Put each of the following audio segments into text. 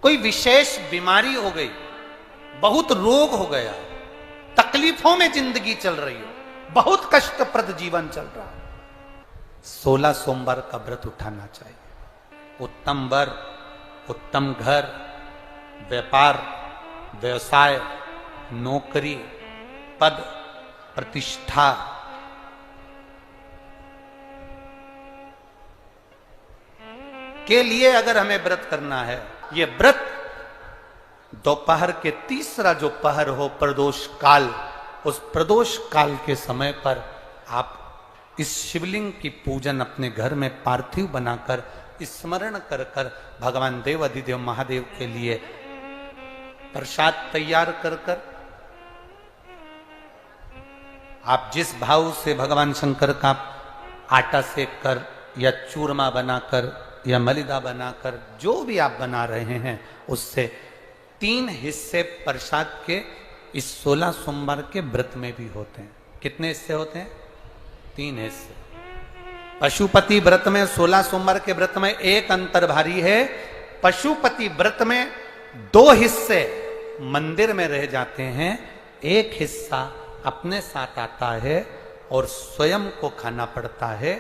कोई विशेष बीमारी हो गई, बहुत रोग हो गया, तकलीफों में जिंदगी चल रही हो, बहुत कष्टप्रद जीवन चल रहा, 16 सोमवार का व्रत उठाना चाहिए। उत्तम वर, उत्तम घर, व्यापार, व्यवसाय, नौकरी, पद, प्रतिष्ठा, के लिए अगर हमें व्रत करना है, ये व्रत दोपहर के तीसरा जो पहर हो, प्रदोष काल, उस प्रदोष काल के समय पर आप इस शिवलिंग की पूजन अपने घर में पार्थिव बनाकर स्मरण कर कर भगवान देव अधिदेव महादेव के लिए प्रसाद तैयार कर कर, आप जिस भाव से भगवान शंकर का आटा सेक कर या चूरमा बनाकर या मलिदा बनाकर जो भी आप बना रहे हैं, उससे 3 हिस्से प्रसाद के इस 16 सोमवार के व्रत में भी होते हैं। कितने हिस्से होते हैं? 3 हिस्से। पशुपति व्रत में 16 सोमवार के व्रत में एक अंतर भारी है। पशुपति व्रत में 2 हिस्से मंदिर में रह जाते हैं, एक हिस्सा अपने साथ आता है और स्वयं को खाना पड़ता है।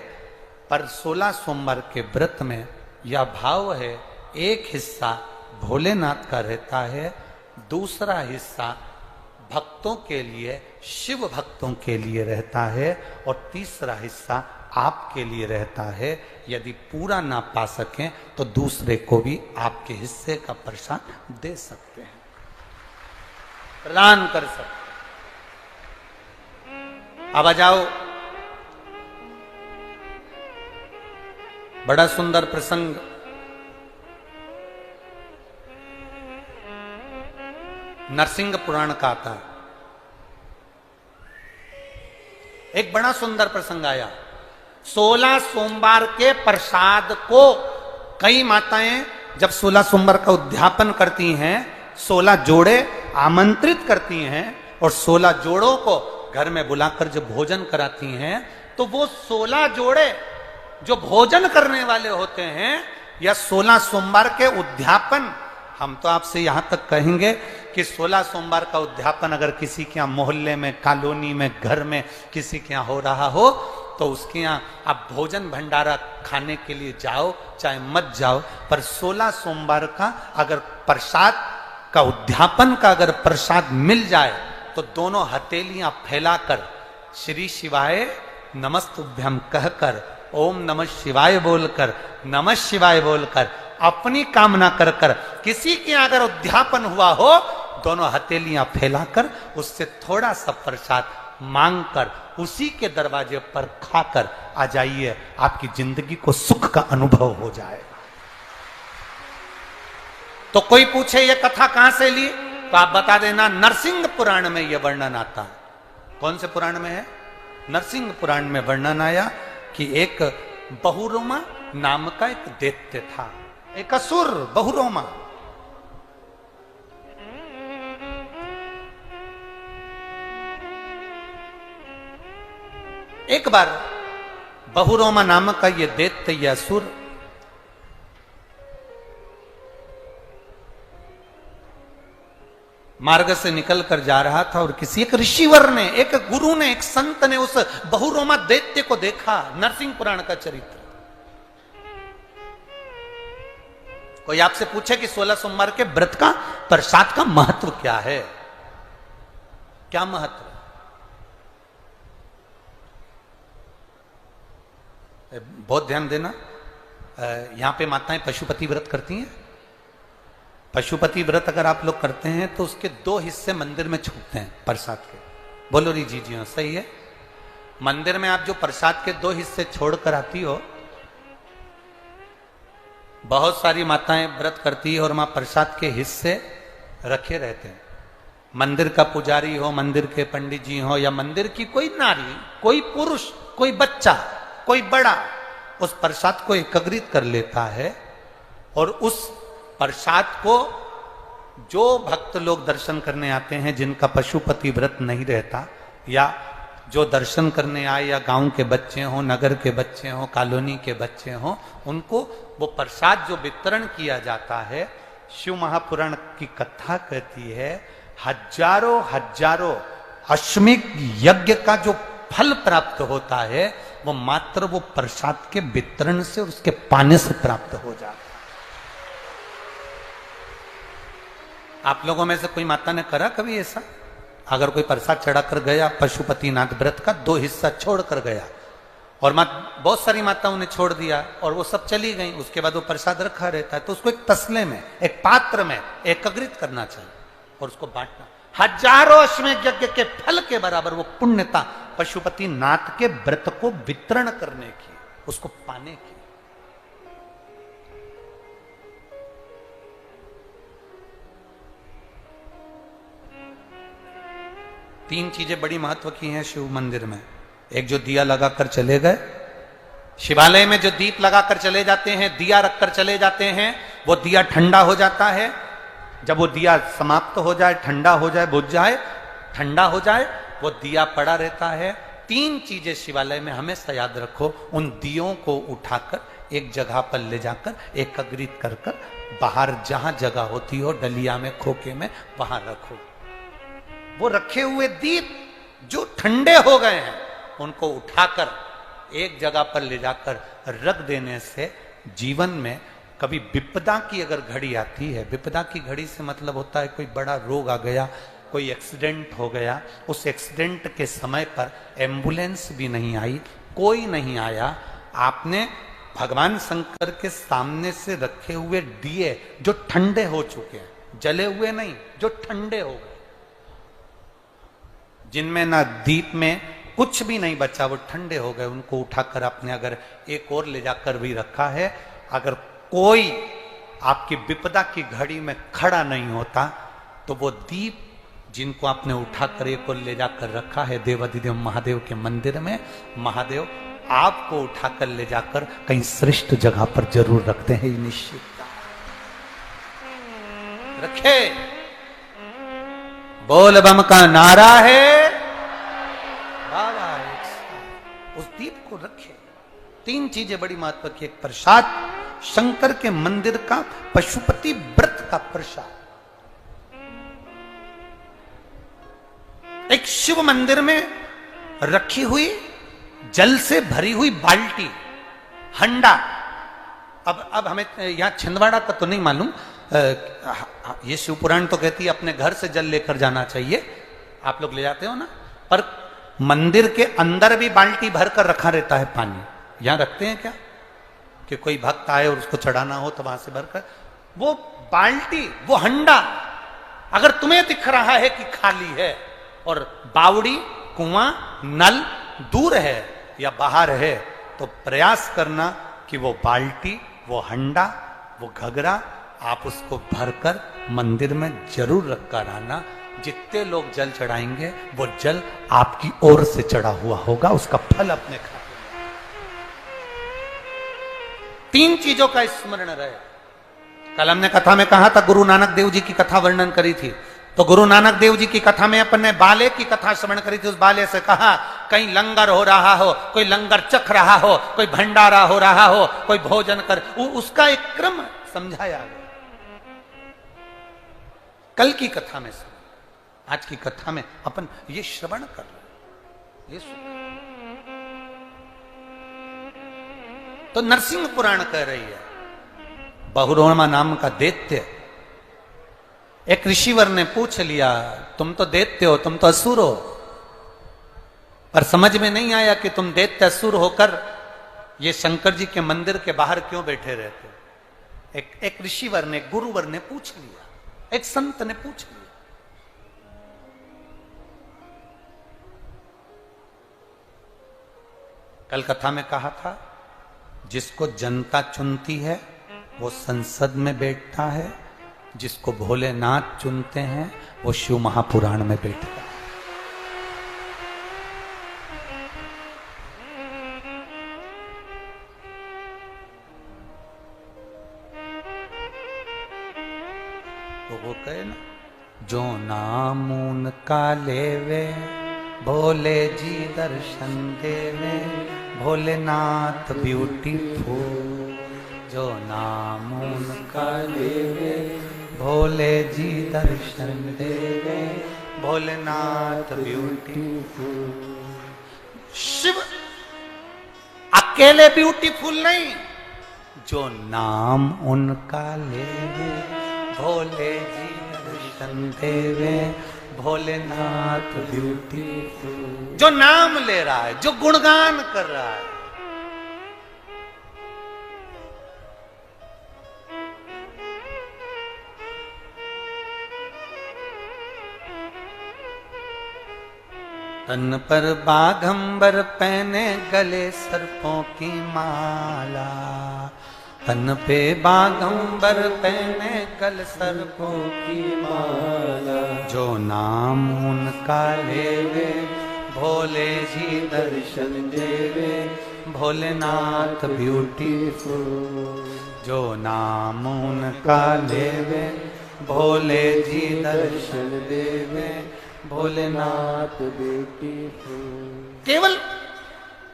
पर 16 सोमवार के व्रत में यह भाव है, एक हिस्सा भोलेनाथ का रहता है, दूसरा हिस्सा भक्तों के लिए, शिव भक्तों के लिए रहता है, और तीसरा हिस्सा आपके लिए रहता है। यदि पूरा ना पा सकें तो दूसरे को भी आपके हिस्से का प्रसाद दे सकते हैं, प्रदान कर सकते हैं। अब आ जाओ, बड़ा सुंदर प्रसंग नरसिंह पुराण का आता है। एक बड़ा सुंदर प्रसंग आया। 16 सोमवार के प्रसाद को कई माताएं जब 16 सोमवार का उद्यापन करती हैं, 16 जोड़े आमंत्रित करती हैं और 16 जोड़ों को घर में बुलाकर जब भोजन कराती हैं, तो वो 16 जोड़े जो भोजन करने वाले होते हैं, या 16 सोमवार के उद्यापन, हम तो आपसे यहां तक कहेंगे कि 16 सोमवार का उद्यापन अगर किसी के यहाँ मोहल्ले में, कॉलोनी में, घर में किसी के यहाँ हो रहा हो, तो उसके यहाँ आप भोजन भंडारा खाने के लिए जाओ, चाहे मत जाओ, पर 16 सोमवार का अगर प्रसाद का उद्यापन का अगर प्रसाद मिल जाए, तो दोनों हथेलियां फैलाकर श्री शिवाय नमस्तुभ्यम कहकर, ओम नमः शिवाय बोलकर, नमः शिवाय बोलकर, अपनी कामना कर कर, किसी के अगर उद्यापन हुआ हो, दोनों हथेलियां फैलाकर उससे थोड़ा सा प्रसाद मांगकर उसी के दरवाजे पर खाकर आ जाइए, आपकी जिंदगी को सुख का अनुभव हो जाए। तो कोई पूछे ये कथा कहां से ली, तो आप बता देना नरसिंह पुराण में यह वर्णन आता है। कौन से पुराण में है? नरसिंह पुराण में वर्णन आया कि एक बहुरोमा नाम का एक दैत्य था, एक असुर बहुरोमा। एक बार बहुरोमा नामक का ये दैत्य, ये असुर मार्ग से निकल कर जा रहा था, और किसी एक ऋषिवर ने, एक गुरु ने, एक संत ने उस बहुरोमा दैत्य को देखा। नरसिंह पुराण का चरित्र। कोई आपसे पूछे कि 16 सोमवार के व्रत का प्रसाद का महत्व क्या है, क्या महत्व? बहुत ध्यान देना, यहां पे माताएं पशुपति व्रत करती हैं। पशुपति व्रत अगर आप लोग करते हैं तो उसके 2 हिस्से मंदिर में छूटते हैं प्रसाद के। बोलो री जी, जी सही है। मंदिर में आप जो प्रसाद के 2 हिस्से छोड़कर आती हो, बहुत सारी माताएं व्रत करती है और वहां प्रसाद के हिस्से रखे रहते हैं। मंदिर का पुजारी हो, मंदिर के पंडित जी हो, या मंदिर की कोई नारी, कोई पुरुष, कोई बच्चा, कोई बड़ा, उस प्रसाद को एकत्रित कर लेता है, और उस प्रसाद को जो भक्त लोग दर्शन करने आते हैं, जिनका पशुपति व्रत नहीं रहता, या जो दर्शन करने आए, या गांव के बच्चे हों, नगर के बच्चे हों, कॉलोनी के बच्चे हों, उनको वो प्रसाद जो वितरण किया जाता है, शिव महापुराण की कथा कहती है हजारों हजारों अश्वमेध यज्ञ का जो फल प्राप्त होता है वो मात्र वो प्रसाद के वितरण से और उसके पाने से प्राप्त हो जाता है। आप लोगों में से कोई माता ने करा कभी ऐसा? अगर कोई प्रसाद चढ़ाकर गया पशुपतिनाथ व्रत का 2 हिस्सा छोड़कर गया और बहुत सारी माताओं ने छोड़ दिया और वो सब चली गई, उसके बाद वो प्रसाद रखा रहता है, तो उसको एक तसले में, एक पात्र में एकत्रित करना चाहिए और उसको बांटना। हजारों अश्वमेध यज्ञ के फल के बराबर वो पुण्यता पशुपतिनाथ के व्रत को वितरण करने की, उसको पाने की। तीन चीजें बड़ी महत्व की हैं शिव मंदिर में। एक जो दिया लगाकर चले गए, शिवालय में जो दीप लगाकर चले जाते हैं, दिया रखकर चले जाते हैं, वो दिया ठंडा हो जाता है। जब वो दिया समाप्त हो जाए, ठंडा हो जाए, बुझ जाए, ठंडा हो जाए, वो दिया पड़ा रहता है। 3 चीजें शिवालय में हमेशा याद रखो। उन दियों को उठाकर एक जगह पर ले जाकर एकत्रित कर कर बाहर जहां जगह होती हो, डलिया में, खोखे में, वहां रखो। वो रखे हुए दीप जो ठंडे हो गए हैं उनको उठाकर एक जगह पर ले जाकर रख देने से जीवन में कभी विपदा की अगर घड़ी आती है, विपदा की घड़ी से मतलब होता है कोई बड़ा रोग आ गया, कोई एक्सीडेंट हो गया, उस एक्सीडेंट के समय पर एम्बुलेंस भी नहीं आई, कोई नहीं आया, आपने भगवान शंकर के सामने से रखे हुए दिए जो ठंडे हो चुके हैं, जले हुए नहीं, जो ठंडे हो गए, जिनमें ना दीप में कुछ भी नहीं बचा, वो ठंडे हो गए, उनको उठाकर आपने अगर एक और ले जाकर भी रखा है, अगर कोई आपकी विपदा की घड़ी में खड़ा नहीं होता तो वो दीप जिनको आपने उठाकर एक और ले जाकर रखा है देवाधिदेव महादेव के मंदिर में, महादेव आपको उठाकर ले जाकर कहीं श्रेष्ठ जगह पर जरूर रखते हैं, ये निश्चित रखे। बोल बम का नारा है, बाबा उस दीप को रखे। 3 चीजें बड़ी महत्व की। एक प्रसाद, शंकर के मंदिर का पशुपति व्रत का प्रसाद। एक शिव मंदिर में रखी हुई जल से भरी हुई बाल्टी, हंडा। अब हमें यहां छिंदवाड़ा का तो नहीं मालूम, ये शिव पुराण तो कहती है अपने घर से जल लेकर जाना चाहिए, आप लोग ले जाते हो ना, पर मंदिर के अंदर भी बाल्टी भरकर रखा रहता है पानी। यहां रखते हैं क्या कि कोई भक्त आए और उसको चढ़ाना हो तो वहां से भरकर, वो बाल्टी, वो हंडा अगर तुम्हें दिख रहा है कि खाली है और बावड़ी, कुआं, नल दूर है या बाहर है, तो प्रयास करना कि वो बाल्टी, वो हंडा, वो घगरा आप उसको भरकर मंदिर में जरूर रखकर आना। जितने लोग जल चढ़ाएंगे वो जल आपकी ओर से चढ़ा हुआ होगा, उसका फल अपने खाते में। 3 चीजों का स्मरण रहे। कल हमने कथा में कहा था, गुरु नानक देव जी की कथा वर्णन करी थी, तो गुरु नानक देव जी की कथा में अपन ने बाले की कथा श्रवण करी थी। उस बाले से कहा कहीं लंगर हो रहा हो, कोई लंगर चख रहा हो, कोई भंडारा हो रहा हो, कोई भोजन कर, उसका एक क्रम समझाया गया कल की कथा में। आज की कथा में अपन ये श्रवण कर रहे, ये तो नरसिंह पुराण कह रही है, बहुरोमा नाम का दैत्य, एक ऋषिवर ने पूछ लिया, तुम तो दैत्य हो, तुम तो असुर हो, पर समझ में नहीं आया कि तुम दैत्य असुर होकर ये शंकर जी के मंदिर के बाहर क्यों बैठे रहते हो। एक ऋषिवर ने, एक गुरुवर ने पूछ लिया, एक संत ने पूछ लिया। कल कथा में कहा था, जिसको जनता चुनती है वो संसद में बैठता है, जिसको भोलेनाथ चुनते हैं वो शिव महापुराण में बैठता है। तो वो कहे ना, जो नाम उनका लेवे भोले जी दर्शन देवे, भोलेनाथ ब्यूटीफुल, जो नाम उनका लेवे भोले जी दर्शन देवे, भोलेनाथ ब्यूटीफुल। शिव अकेले ब्यूटीफुल नहीं, जो नाम उनका लेवे, भोले जी दर्शन देवे, भोलेनाथ ब्यूटीफुल। जो नाम ले रहा है, जो गुणगान कर रहा है, तन पर बाघंबर पहने, गले सर्पों की माला। तन पे बाघंबर पहने, गल सर्पों की माला। जो नाम उनका लेवे, भोले जी दर्शन देवे, भोलेनाथ ब्यूटीफुल। जो नाम उनका लेवे, भोले जी दर्शन देवे, भोलेनाथ ब्यूटीफुल। केवल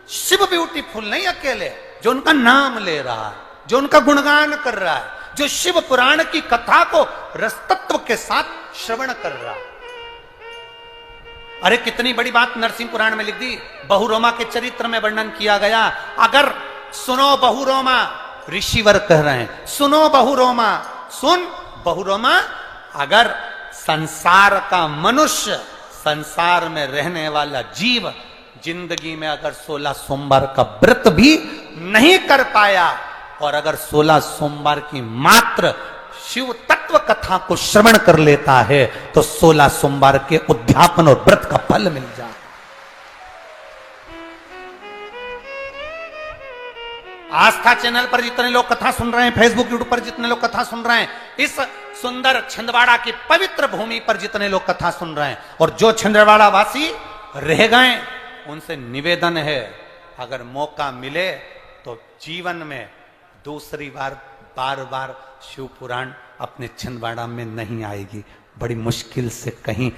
शिव ब्यूटीफुल नहीं अकेले, जो उनका नाम ले रहा है, जो उनका गुणगान कर रहा है, जो शिव पुराण की कथा को रसतत्व के साथ श्रवण कर रहा है। अरे कितनी बड़ी बात नरसिंह पुराण में लिख दी, बहुरोमा के चरित्र में वर्णन किया गया। अगर सुनो बहुरोमा, ऋषिवर कह रहे हैं, सुनो बहुरोमा, सुन बहुरोमा, अगर संसार का मनुष्य, संसार में रहने वाला जीव जिंदगी में अगर 16 सोमवार का व्रत भी नहीं कर पाया, और अगर 16 सोमवार की मात्र शिव तत्व कथा को श्रवण कर लेता है, तो 16 सोमवार के उद्यापन और व्रत का फल मिल जाए। आस्था चैनल पर जितने लोग कथा सुन रहे हैं, फेसबुक यूट्यूब पर जितने लोग कथा सुन रहे हैं, इस सुंदर छिंदवाड़ा की पवित्र भूमि पर जितने लोग कथा सुन रहे हैं, और जो छिंदवाड़ा वासी रह गए, उनसे निवेदन है, अगर मौका मिले तो जीवन में दूसरी बार बार बार शिव पुराण अपने छिंदवाड़ा में नहीं आएगी। बड़ी मुश्किल से कहीं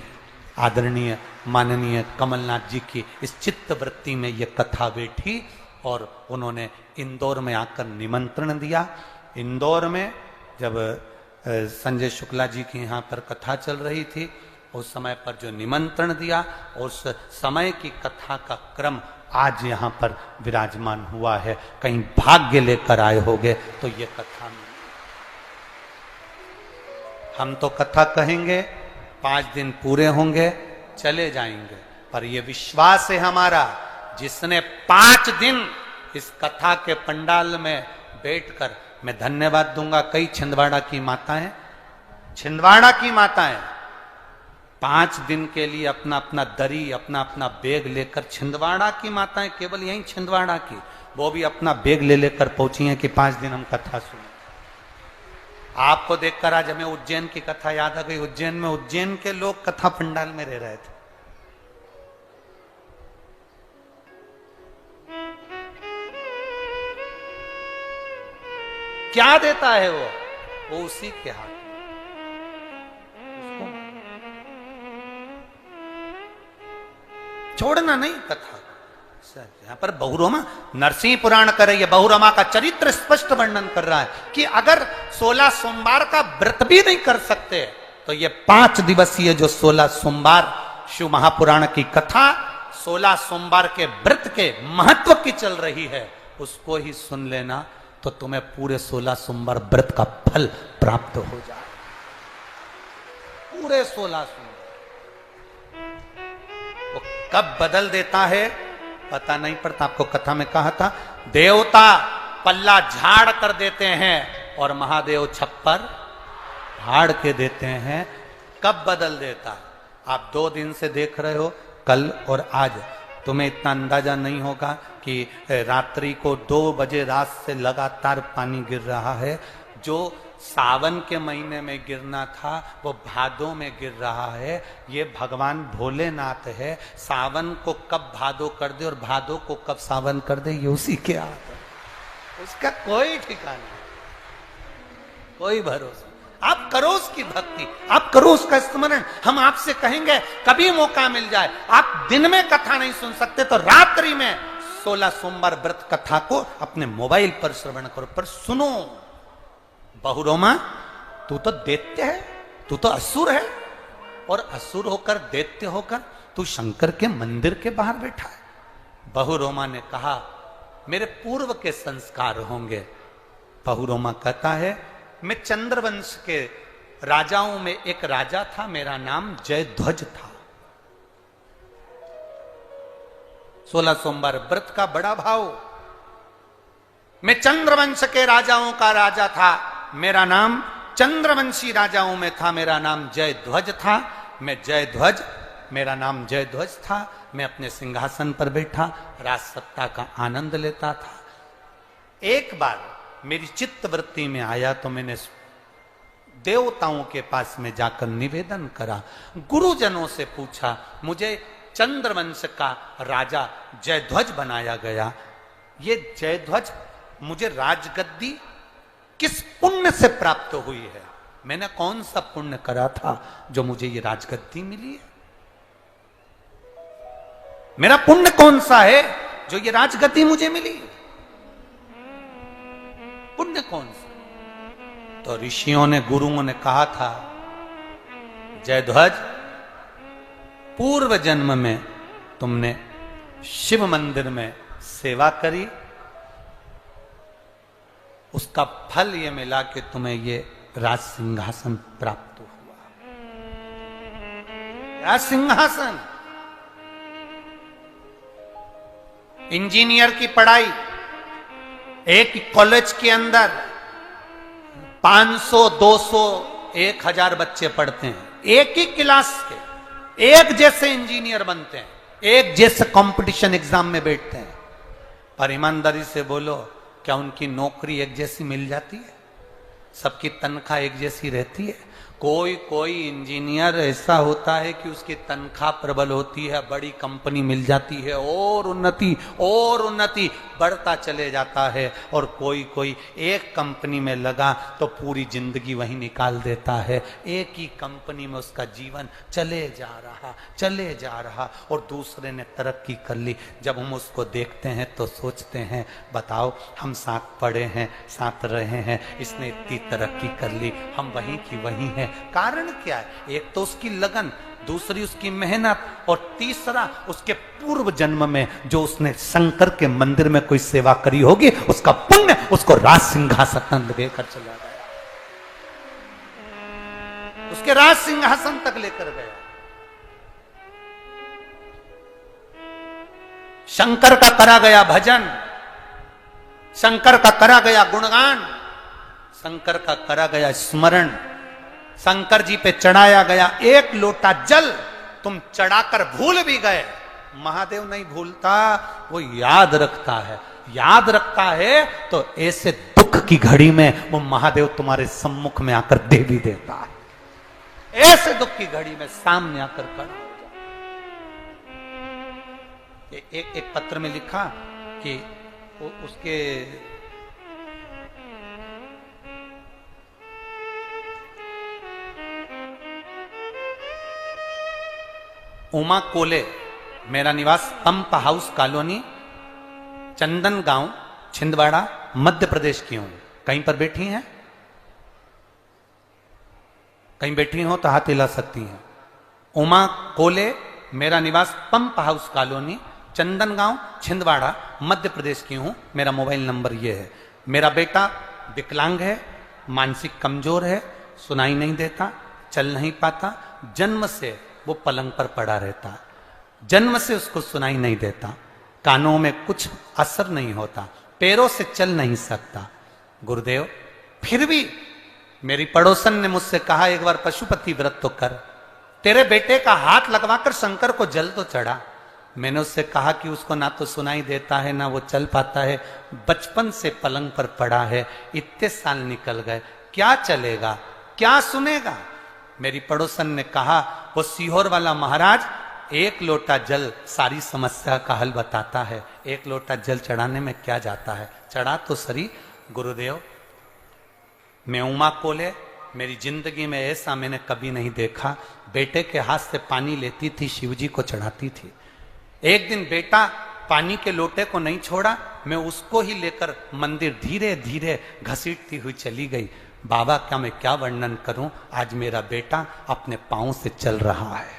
आदरणीय माननीय कमलनाथ जी की इस चित्त वृत्ति में ये कथा बैठी, और उन्होंने इंदौर में आकर निमंत्रण दिया। इंदौर में जब संजय शुक्ला जी की यहाँ पर कथा चल रही थी, उस समय पर जो निमंत्रण दिया, उस समय की कथा का क्रम आज यहाँ पर विराजमान हुआ है। कहीं भाग्य लेकर आए होगे तो ये कथा में हम तो कथा कहेंगे, 5 दिन पूरे होंगे, चले जाएंगे, पर ये विश्वास है हमारा, जिसने 5 दिन इस कथा के पंडाल में बैठकर, मैं धन्यवाद दूंगा कई छिंदवाड़ा की माताएं, छिंदवाड़ा की माताएं 5 दिन के लिए अपना अपना दरी, अपना अपना बैग लेकर, छिंदवाड़ा की माताएं केवल यही छिंदवाड़ा की, वो भी अपना बैग ले लेकर पहुंची हैं कि 5 दिन हम कथा सुने। आपको देखकर आज हमें उज्जैन की कथा याद आ गई। उज्जैन में उज्जैन के लोग कथा पंडाल में रह रहे थे। क्या देता है वो उसी के हाथ में। छोड़ना नहीं कथा। यहां पर बहुरोमा नरसिंह पुराण कर रही है, बहुरोमा का चरित्र स्पष्ट वर्णन कर रहा है कि अगर 16 सोमवार का व्रत भी नहीं कर सकते, तो ये 5 दिवसीय जो 16 सोमवार शिव महापुराण की कथा 16 सोमवार के व्रत के महत्व की चल रही है, उसको ही सुन लेना, तो तुम्हें पूरे 16 सोमवार व्रत का फल प्राप्त हो जाए। पूरे 16 सोमवार वो कब बदल देता है पता नहीं पड़ता। आपको कथा में कहा था, देवता पल्ला झाड़ कर देते हैं और महादेव छप्पर फाड़ के देते हैं। कब बदल देता? आप 2 दिन से देख रहे हो, कल और आज। तुम्हें इतना अंदाजा नहीं होगा कि रात्रि को 2 बजे रात से लगातार पानी गिर रहा है। जो सावन के महीने में गिरना था वो भादों में गिर रहा है। ये भगवान भोलेनाथ है। सावन को कब भादो कर दे और भादो को कब सावन कर दे, ये उसी के हाथ है। उसका कोई ठिकाना नहीं, कोई भरोसा। आप करो उसकी भक्ति, आप करो उसका स्मरण। हम आपसे कहेंगे कभी मौका मिल जाए, आप दिन में कथा नहीं सुन सकते तो रात्रि में 16 सोमवार व्रत कथा को अपने मोबाइल पर श्रवण करो, पर सुनो। बहुरोमा तू तो दैत्य है, तू तो असुर है, और असुर होकर, दैत्य होकर तू शंकर के मंदिर के बाहर बैठा है। बहुरोमा ने कहा मेरे पूर्व के संस्कार होंगे। बहुरोमा कहता है मैं चंद्रवंश के राजाओं में एक राजा था, मेरा नाम जयध्वज था। 16 सोमवार व्रत का बड़ा भाव। मैं चंद्रवंश के राजाओं का राजा था, मेरा नाम चंद्रवंशी राजाओं में था, मेरा नाम जयध्वज था। मैं जयध्वज, मेरा नाम जयध्वज था। मैं अपने सिंहासन पर बैठा राज सत्ता का आनंद लेता था। एक बार मेरी चित्त वृत्ति में आया तो मैंने देवताओं के पास में जाकर निवेदन करा, गुरुजनों से पूछा, मुझे चंद्रवंश का राजा जयध्वज बनाया गया, ये जयध्वज मुझे राजगद्दी किस पुण्य से प्राप्त हुई है? मैंने कौन सा पुण्य करा था जो मुझे ये राजगद्दी मिली है? मेरा पुण्य कौन सा है जो ये राजगद्दी मुझे मिली? पुण्य कौन सा? तो ऋषियों ने, गुरुओं ने कहा था, जयध्वज पूर्व जन्म में तुमने शिव मंदिर में सेवा करी, उसका फल ये मिला कि तुम्हें ये राज सिंहासन प्राप्त हुआ। राज सिंहासन। इंजीनियर की पढ़ाई, एक कॉलेज के अंदर 500, 200, 1000 बच्चे पढ़ते हैं, एक ही क्लास के, एक जैसे इंजीनियर बनते हैं, एक जैसे कंपटीशन एग्जाम में बैठते हैं। पर ईमानदारी से बोलो, क्या उनकी नौकरी एक जैसी मिल जाती है? सबकी तनख्वाह एक जैसी रहती है? कोई इंजीनियर ऐसा होता है कि उसकी तनख्वाह प्रबल होती है, बड़ी कंपनी मिल जाती है और उन्नति बढ़ता चले जाता है, और कोई एक कंपनी में लगा तो पूरी जिंदगी वहीं निकाल देता है। एक ही कंपनी में उसका जीवन चले जा रहा और दूसरे ने तरक्की कर ली। जब हम उसको देखते हैं तो सोचते हैं, बताओ हम साथ पढ़े हैं, साथ रहे हैं, इसने इतनी तरक्की कर ली, हम वहीं की वहीं हैं। कारण क्या है? एक तो उसकी लगन, दूसरी उसकी मेहनत, और तीसरा उसके पूर्व जन्म में जो उसने शंकर के मंदिर में कोई सेवा करी होगी, उसका पुण्य उसको राज सिंहासन लेकर चला गया, उसके राज सिंहासन तक लेकर गया। शंकर का करा गया भजन, शंकर का करा गया गुणगान, शंकर का करा गया स्मरण, शंकर जी पे चढ़ाया गया एक लोटा जल तुम चढ़ाकर भूल भी गए। महादेव नहीं भूलता, वो याद रखता है। याद रखता है तो ऐसे दुख की घड़ी में वो महादेव तुम्हारे सम्मुख में आकर दे भी देता है। ऐसे दुख की घड़ी में सामने आकर खड़ा हो जाए। एक पत्र में लिखा कि उसके उमा कोले, मेरा निवास पंप हाउस कॉलोनी, चंदन गांव, छिंदवाड़ा, मध्य प्रदेश की हूं। कहीं पर बैठी हैं? कहीं बैठी हो तो हाथ हिला सकती हैं। उमा कोले, मेरा निवास पंप हाउस कॉलोनी, चंदन गांव, छिंदवाड़ा, मध्य प्रदेश की हूं। मेरा मोबाइल नंबर यह है। मेरा बेटा विकलांग है, मानसिक कमजोर है, सुनाई नहीं देता, चल नहीं पाता, जन्म से वो पलंग पर पड़ा रहता, जन्म से उसको सुनाई नहीं देता, कानों में कुछ असर नहीं होता, पैरों से चल नहीं सकता। गुरुदेव, फिर भी मेरी पड़ोसन ने मुझसे कहा, एक बार पशुपति व्रत तो कर, तेरे बेटे का हाथ लगवाकर शंकर को जल तो चढ़ा। मैंने उससे कहा कि उसको ना तो सुनाई देता है, ना वो चल पाता है, बचपन से पलंग पर पड़ा है, इतने साल निकल गए, क्या चलेगा, क्या सुनेगा? मेरी पड़ोसन ने कहा, वो सीहोर वाला महाराज एक लोटा जल सारी समस्या का हल बताता है, एक लोटा जल चढ़ाने में क्या जाता है, चढ़ा तो सही। गुरुदेव, मैं उमा कोले, मेरी जिंदगी में ऐसा मैंने कभी नहीं देखा। बेटे के हाथ से पानी लेती थी, शिवजी को चढ़ाती थी। एक दिन बेटा पानी के लोटे को नहीं छोड़ा, मैं उसको ही लेकर मंदिर धीरे धीरे घसीटती हुई चली गई। बाबा क्या मैं क्या वर्णन करूं, आज मेरा बेटा अपने पांव से चल रहा है,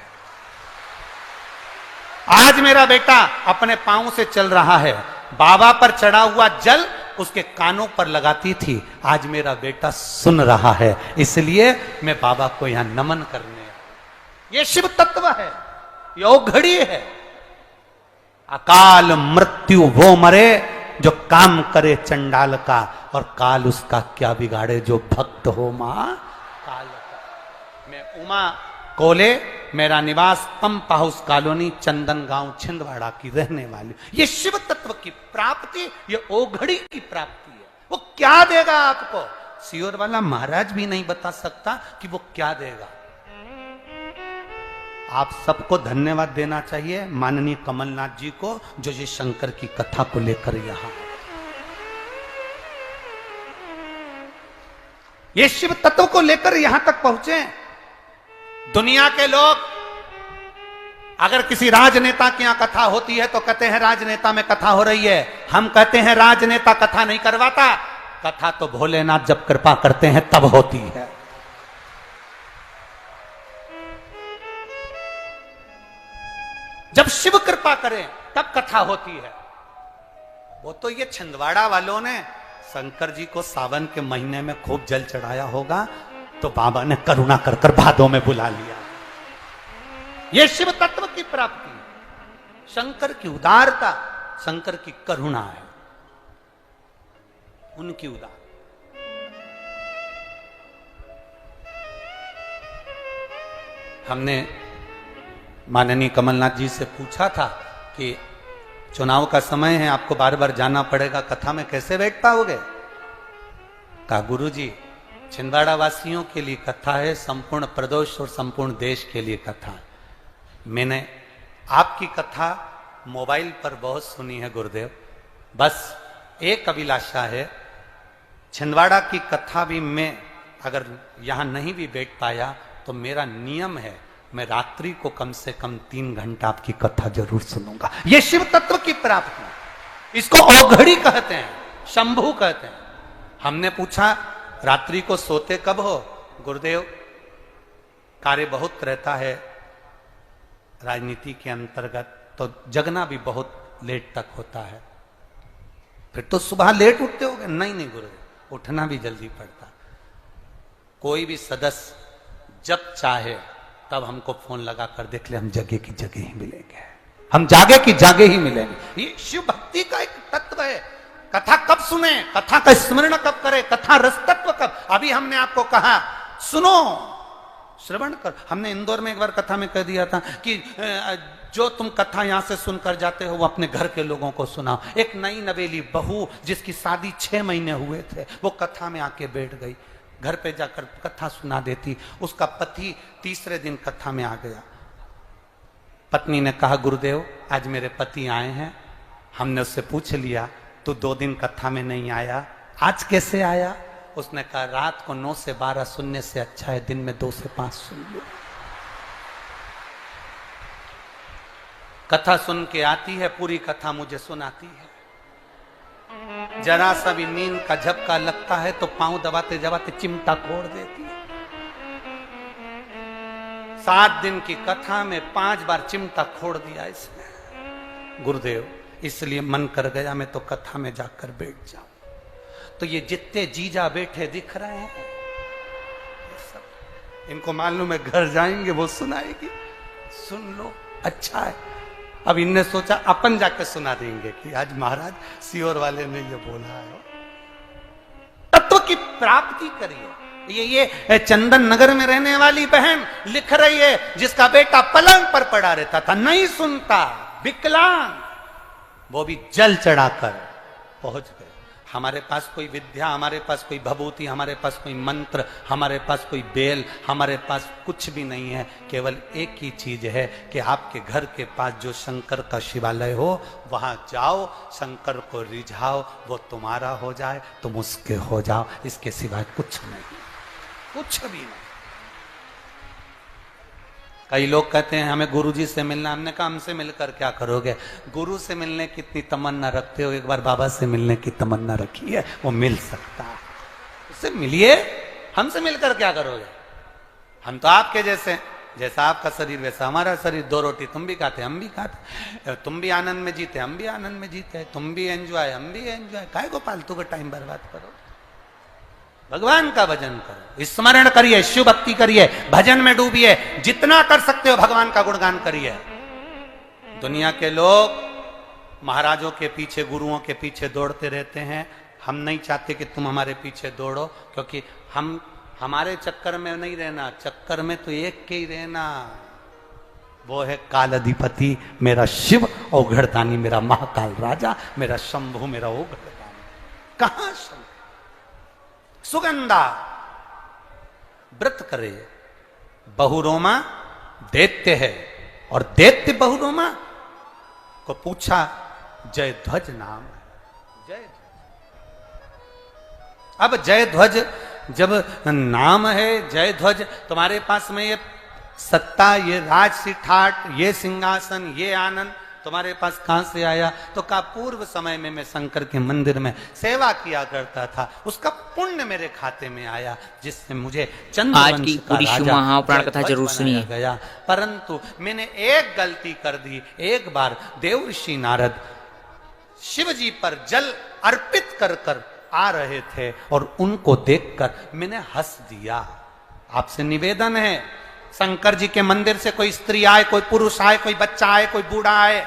आज मेरा बेटा अपने पांव से चल रहा है। बाबा पर चढ़ा हुआ जल उसके कानों पर लगाती थी, आज मेरा बेटा सुन रहा है, इसलिए मैं बाबा को यहां नमन करने। ये शिव तत्व है, यो घड़ी है। अकाल मृत्यु वो मरे जो काम करे चंडाल का, और काल उसका क्या बिगाड़े जो भक्त हो मां काल का। मैं उमा कोले, मेरा निवास पंप हाउस कॉलोनी, चंदन गांव, छिंदवाड़ा की रहने वाली। ये शिव तत्व की प्राप्ति, ये ओघड़ी की प्राप्ति है। वो क्या देगा आपको, सियोर वाला महाराज भी नहीं बता सकता कि वो क्या देगा। आप सबको धन्यवाद देना चाहिए माननीय कमलनाथ जी को, जो ये शंकर की कथा को लेकर यहां, ये शिव तत्व को लेकर यहां तक पहुंचे। दुनिया के लोग अगर किसी राजनेता की यहां कथा होती है तो कहते हैं राजनेता में कथा हो रही है। हम कहते हैं राजनेता कथा नहीं करवाता, कथा तो भोलेनाथ जब कृपा करते हैं तब होती है। जब शिव कृपा करें तब कथा होती है। वो तो ये छिंदवाड़ा वालों ने शंकर जी को सावन के महीने में खूब जल चढ़ाया होगा, तो बाबा ने करुणा कर कर भादों में बुला लिया। यह शिव तत्व की प्राप्ति, शंकर की उदारता, शंकर की करुणा है, उनकी उदार। हमने माननीय कमलनाथ जी से पूछा था कि चुनाव का समय है, आपको बार बार जाना पड़ेगा, कथा में कैसे बैठ पाओगे। कहा गुरुजी, छिंदवाड़ा वासियों के लिए कथा है, संपूर्ण प्रदेश और संपूर्ण देश के लिए कथा है। मैंने आपकी कथा मोबाइल पर बहुत सुनी है गुरुदेव, बस एक अभिलाषा है, छिंदवाड़ा की कथा भी मैं अगर यहां नहीं भी बैठ पाया तो मेरा नियम है, मैं रात्रि को कम से कम 3 घंटा आपकी कथा जरूर सुनूंगा। यह शिव तत्व की प्राप्ति, इसको औघड़ी कहते हैं, शंभू कहते हैं। हमने पूछा रात्रि को सोते कब हो। गुरुदेव, कार्य बहुत रहता है राजनीति के अंतर्गत, तो जगना भी बहुत लेट तक होता है। फिर तो सुबह लेट उठते होगे। नहीं नहीं गुरुदेव, उठना भी जल्दी पड़ता। कोई भी सदस्य जब चाहे तब हमको फोन लगा कर देख ले, हम जगह की जगह ही मिलेंगे, हम जागे की जागे ही मिलेंगे। ये शिव भक्ति का एक तत्व है। कथा कब सुने, कथा का स्मरण कब करे, कथा रस तत्व कब। अभी हमने आपको कहा सुनो, श्रवण कर। हमने इंदौर में एक बार कथा में कह दिया था कि जो तुम कथा यहां से सुनकर जाते हो वो अपने घर के लोगों को सुनाओ। एक नई नवेली बहू जिसकी शादी 6 महीने हुए थे, वो कथा में आके बैठ गई, घर पे जाकर कथा सुना देती। उसका पति तीसरे दिन कथा में आ गया। पत्नी ने कहा गुरुदेव, आज मेरे पति आए हैं। हमने उससे पूछ लिया, तू 2 दिन कथा में नहीं आया, आज कैसे आया। उसने कहा रात को 9 से 12 सुनने से अच्छा है दिन में 2 से 5 सुन लो। कथा सुन के आती है, पूरी कथा मुझे सुनाती है। जरा सा भी नींद का झपका लगता है तो पांव दबाते दबाते चिमटा फोड़ देती है। 7 दिन की कथा में 5 बार चिमटा फोड़ दिया इसने। गुरुदेव, इसलिए मन कर गया मैं तो कथा में जाकर बैठ जाऊं। तो ये जितने जीजा बैठे दिख रहे हैं, सब इनको मालूम है घर जाएंगे वो सुनाएगी, सुन लो अच्छा है। अब इनने सोचा अपन जाके सुना देंगे कि आज महाराज सियोर वाले ने ये बोला है। तत्व की प्राप्ति करिए। ये चंदन नगर में रहने वाली बहन लिख रही है, जिसका बेटा पलंग पर पड़ा रहता था, नहीं सुनता, विकलांग, वो भी जल चढ़ाकर पहुंच गए। हमारे पास कोई विद्या, हमारे पास कोई भभूति, हमारे पास कोई मंत्र, हमारे पास कोई बेल, हमारे पास कुछ भी नहीं है। केवल एक ही चीज है कि आपके घर के पास जो शंकर का शिवालय हो वहां जाओ, शंकर को रिझाओ, वो तुम्हारा हो जाए, तुम उसके हो जाओ। इसके सिवाय कुछ नहीं, कुछ भी नहीं। कई लोग कहते हैं हमें गुरुजी से मिलना। हमने कहा हमसे मिलकर क्या करोगे। गुरु से मिलने की इतनी तमन्ना रखते हो, एक बार बाबा से मिलने की तमन्ना रखी है, वो मिल सकता है, उससे मिलिए। हमसे मिलकर क्या करोगे? हम तो आपके जैसे, जैसा आपका शरीर वैसा हमारा शरीर। 2 रोटी तुम भी खाते हम भी खाते, तुम भी आनंद में जीते हम भी आनंद में जीते, तुम भी एंजॉय हम भी एंजॉय। काहे को फालतू का टाइम बर्बाद करो? भगवान का भजन करो, स्मरण करिए, शिव भक्ति करिए, भजन में डूबिए, जितना कर सकते हो भगवान का गुणगान करिए। दुनिया के लोग महाराजों के पीछे, गुरुओं के पीछे दौड़ते रहते हैं। हम नहीं चाहते कि तुम हमारे पीछे दौड़ो, क्योंकि हम हमारे चक्कर में नहीं रहना, चक्कर में तो एक के ही रहना, वो है काल अधिपति मेरा शिव, औघड़दानी मेरा महाकाल राजा, मेरा शंभु मेरा औघड़दानी। कहां शंभु? सुगंधा व्रत करे, बहुरोमा दैत्य है, और दैत्य बहुरोमा को पूछा जयध्वज नाम है। जय, अब जयध्वज जब नाम है जयध्वज, तुम्हारे पास में ये सत्ता, ये राजसी ठाट, ये सिंहासन, ये आनंद तुम्हारे पास कहां से आया? तो का पूर्व समय में मैं शंकर के मंदिर में सेवा किया करता था, उसका पुण्य मेरे खाते में आया, जिससे मुझे चंद्रवंश का राजा महापुराण कथा जरूर सुनिए गया। परंतु मैंने एक गलती कर दी। एक बार देवर्षि नारद शिव जी पर जल अर्पित कर कर आ रहे थे, और उनको देखकर मैंने हंस दिया। आपसे निवेदन है, शंकर जी के मंदिर से कोई स्त्री आए, कोई पुरुष आए, कोई बच्चा आए, कोई बूढ़ा आए,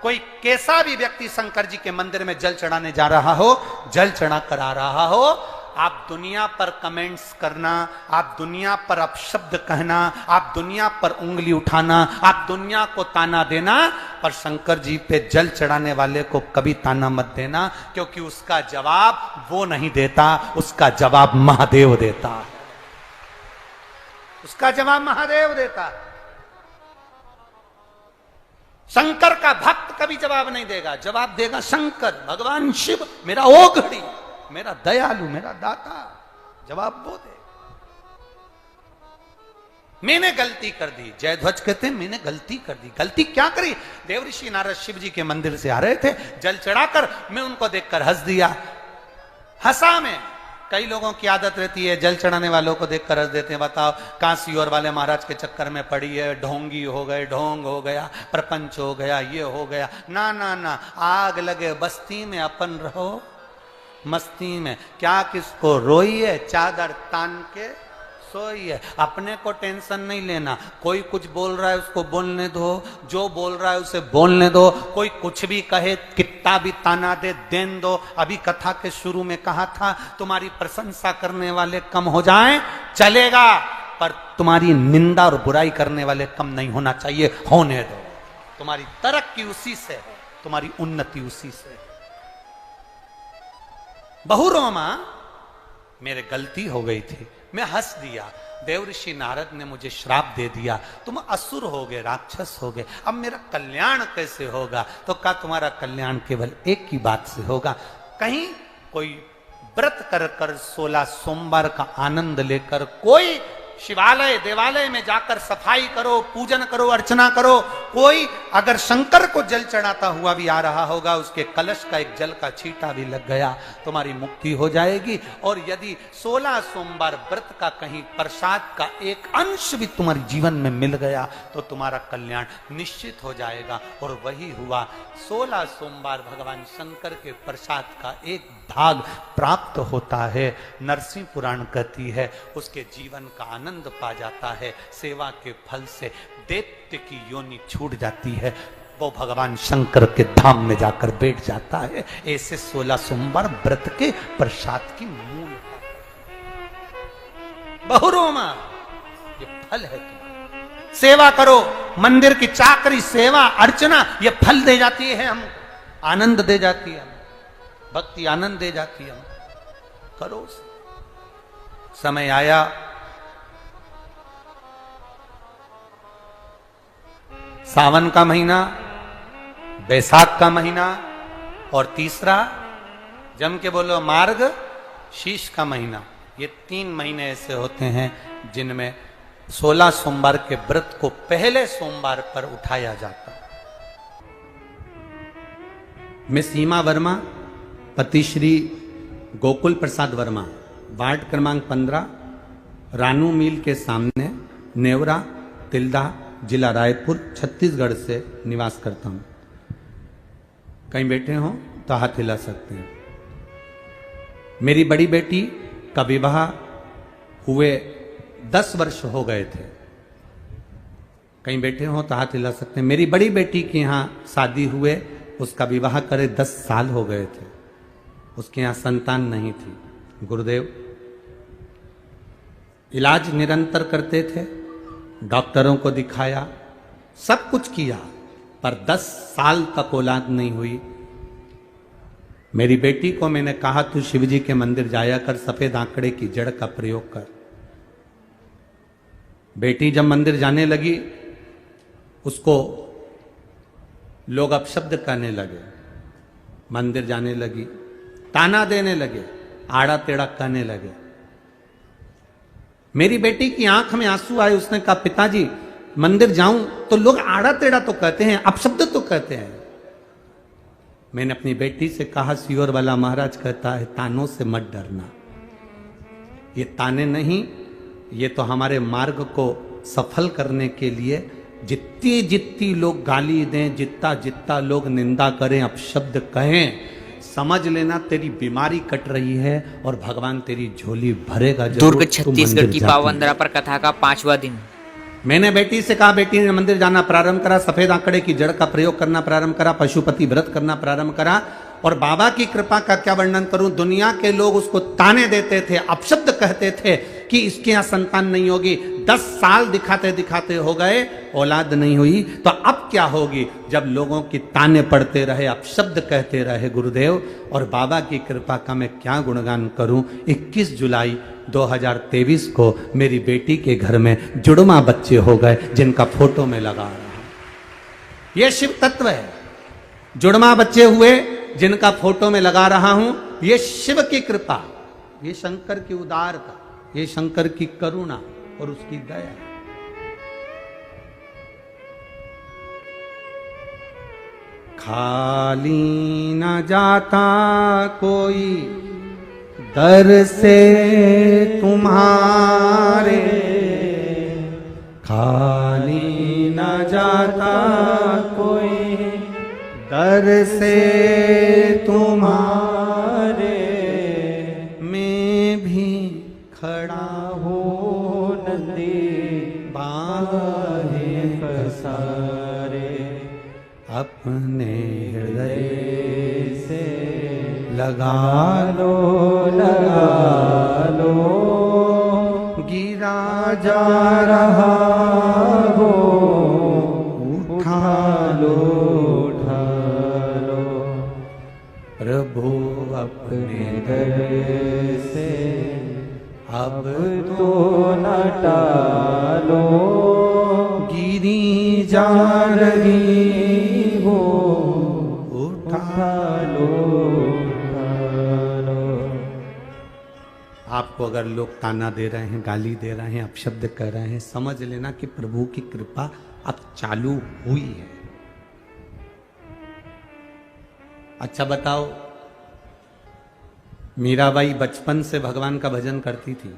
कोई कैसा भी व्यक्ति शंकर जी के मंदिर में जल चढ़ाने जा रहा हो, जल चढ़ा कर आ रहा हो, आप दुनिया पर कमेंट्स करना, आप दुनिया पर अपशब्द कहना, आप दुनिया पर उंगली उठाना, आप दुनिया को ताना देना, पर शंकर जी पे जल चढ़ाने वाले को कभी ताना मत देना, क्योंकि उसका जवाब वो नहीं देता, उसका जवाब महादेव देता। उसका जवाब महादेव देता। शंकर का भक्त कभी जवाब नहीं देगा, जवाब देगा शंकर, भगवान शिव, मेरा ओघड़ी, मेरा दयालु, मेरा दाता, जवाब वो दे। मैंने गलती कर दी, जयध्वज कहते हैं मैंने गलती कर दी। गलती क्या करी? देवर्षि नारद शिव जी के मंदिर से आ रहे थे, जल चढ़ाकर मैं उनको देखकर हंस दिया। हंसा मैं। कई लोगों की आदत रहती है, जल चढ़ाने वालों को देखकर हंस देते हैं। बताओ, काशी और वाले महाराज के चक्कर में पड़ी है, ढोंगी हो गए, ढोंग हो गया, प्रपंच हो गया, ये हो गया। ना ना ना, आग लगे बस्ती में अपन रहो मस्ती में। क्या किसको रोइए, चादर तान के सोइए। अपने को टेंशन नहीं लेना, कोई कुछ बोल रहा है उसको बोलने दो, जो बोल रहा है उसे बोलने दो। कोई कुछ भी कहे, कितना भी ताना दे, देन दो। अभी कथा के शुरू में कहा था, तुम्हारी प्रशंसा करने वाले कम हो जाएं चलेगा, पर तुम्हारी निंदा और बुराई करने वाले कम नहीं होना चाहिए, होने दो। तुम्हारी तरक्की उसी से है, तुम्हारी उन्नति उसी से है। बहुरोमा, मेरे गलती हो गई थी, मैं हंस दिया। देवर्षि नारद ने मुझे श्राप दे दिया, तुम असुर हो गए, राक्षस हो गए, अब मेरा कल्याण कैसे होगा? तो क्या तुम्हारा कल्याण केवल एक ही बात से होगा। कहीं कोई व्रत कर कर 16 सोमवार का आनंद लेकर कोई शिवालय देवालय में जाकर सफाई करो, पूजन करो, अर्चना करो। कोई अगर शंकर को जल चढ़ाता हुआ भी आ रहा होगा, उसके कलश का एक जल का छींटा भी लग गया, तुम्हारी मुक्ति हो जाएगी। और यदि 16 सोमवार व्रत का कहीं प्रसाद का एक अंश भी तुम्हारे जीवन में मिल गया, तो तुम्हारा कल्याण निश्चित हो जाएगा। और वही हुआ, 16 सोमवार भगवान शंकर के प्रसाद का एक भाग प्राप्त होता है। नरसिंह पुराण कहती है, उसके जीवन का आनंद पा जाता है। सेवा के फल से दैत्य की योनि छूट जाती है, वो भगवान शंकर के धाम में जाकर बैठ जाता है। ऐसे 16 सोमवार व्रत के प्रसाद की मूल है। बहुरोमा, ये फल है तुम्हारा। सेवा करो, मंदिर की चाकरी, सेवा, अर्चना, ये फल दे जाती है हमको, आनंद दे जाती है, भक्ति आनंद दे जाती है। करो। समय आया, सावन का महीना, बैसाख का महीना, और तीसरा जम के बोलो मार्ग शीर्ष का महीना। ये 3 महीने ऐसे होते हैं जिनमें 16 सोमवार के व्रत को पहले सोमवार पर उठाया जाता है। मैं सीमा वर्मा, पति श्री गोकुल प्रसाद वर्मा, वार्ड क्रमांक 15, रानू मिल के सामने, नेवरा, तिल्दा, जिला रायपुर, छत्तीसगढ़ से निवास करता हूं। कहीं बैठे हो तो हाथ हिला सकते हैं। मेरी बड़ी बेटी का विवाह हुए 10 वर्ष हो गए थे। कहीं बैठे हो तो हाथ हिला सकते हैं। मेरी बड़ी बेटी के यहाँ शादी हुए, उसका विवाह करे 10 साल हो गए थे, उसके यहाँ संतान नहीं थी। गुरुदेव इलाज निरंतर करते थे, डॉक्टरों को दिखाया, सब कुछ किया, पर 10 साल तक औलाद नहीं हुई। मेरी बेटी को मैंने कहा तू शिवजी के मंदिर जाया कर, सफेद आंकड़े की जड़ का प्रयोग कर। बेटी जब मंदिर जाने लगी, उसको लोग अपशब्द कहने लगे, मंदिर जाने लगी, ताना देने लगे, आड़ा टेढ़ा कहने लगे। मेरी बेटी की आंख में आंसू आए, उसने कहा पिताजी मंदिर जाऊं तो लोग आड़ा टेढ़ा तो कहते हैं, अपशब्द तो कहते हैं। मैंने अपनी बेटी से कहा सियोर वाला महाराज कहता है तानों से मत डरना, ये ताने नहीं, ये तो हमारे मार्ग को सफल करने के लिए जितनी जितनी लोग गाली दें, जितना जितना लोग निंदा करें, अपशब्द कहें, समझ लेना तेरी बीमारी कट रही है और भगवान तेरी झोली भरेगा जरूर। दुर्ग छत्तीसगढ़ की पावनदरा पर कथा का 5वां दिन। मैंने बेटी से कहा, बेटी ने मंदिर जाना प्रारंभ करा, सफेद आंकड़े की जड़ का प्रयोग करना प्रारंभ करा, पशुपति व्रत करना प्रारंभ करा। और बाबा की कृपा का क्या वर्णन करूं, दुनिया के लोग उसको ताने देते थे, अपशब्द कहते थे कि इसके यहां संतान नहीं होगी। 10 साल दिखाते दिखाते हो गए, औलाद नहीं हुई, तो अब क्या होगी जब लोगों की ताने पड़ते रहे, अपशब्द कहते रहे गुरुदेव। और बाबा की कृपा का मैं क्या गुणगान करूं। 21 जुलाई 2023 को मेरी बेटी के घर में जुड़वा बच्चे हो गए, जिनका फोटो में लगा रहा हूं। यह शिव तत्व है। जुड़वा बच्चे हुए जिनका फोटो में लगा रहा हूं, ये शिव की कृपा, ये शंकर की उदारता, ये शंकर की करुणा और उसकी दया। खाली न जाता कोई दर से तुम्हारे, खाली न जाता कोई दर से तुम्हारे, मैं भी खड़ा हो नदी बाहे पसारे, अपने हृदय से लगा लो गिरा जा रहा हो, उठा लो प्रभु अपने दर से अब तो न टालो, गिरी जा रही हो, उठा लो। आपको अगर लोग ताना दे रहे हैं, गाली दे रहे हैं, अपशब्द कर रहे हैं, समझ लेना कि प्रभु की कृपा अब चालू हुई है। अच्छा बताओ, मीराबाई बचपन से भगवान का भजन करती थी,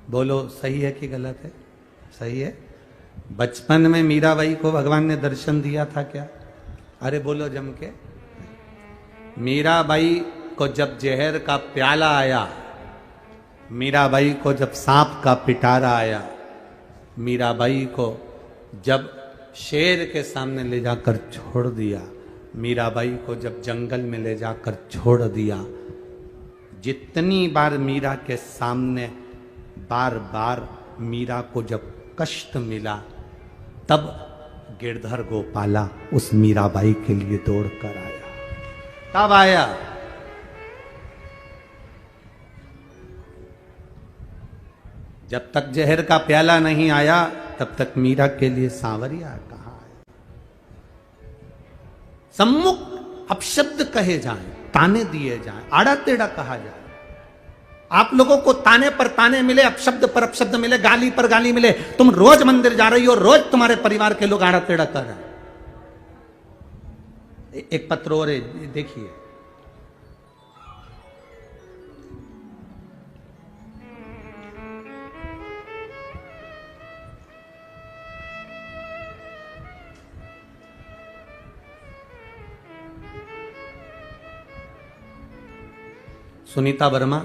बोलो सही है कि गलत है? सही है। बचपन में मीराबाई को भगवान ने दर्शन दिया था क्या? अरे बोलो जम के। मीराबाई को जब जहर का प्याला आया, मीराबाई को जब सांप का पिटारा आया, मीराबाई को जब शेर के सामने ले जाकर छोड़ दिया, मीराबाई को जब जंगल में ले जाकर छोड़ दिया, जितनी बार मीरा के सामने बार बार मीरा को जब कष्ट मिला, तब गिरधर गोपाला उस मीराबाई के लिए दौड़ कर आया। तब आया। जब तक जहर का प्याला नहीं आया, तब तक मीरा के लिए सांवरिया कहाँ आया। सम्मुख अपशब्द कहे जाएं, ताने दिए जाएं, आड़ा टेढ़ा कहा जाए। आप लोगों को ताने पर ताने मिले, अपशब्द पर अपशब्द मिले, गाली पर गाली मिले, तुम रोज मंदिर जा रही हो, रोज तुम्हारे परिवार के लोग आड़ा टेढ़ा कर रहे हैं। एक पत्र और देखिए, सुनीता वर्मा,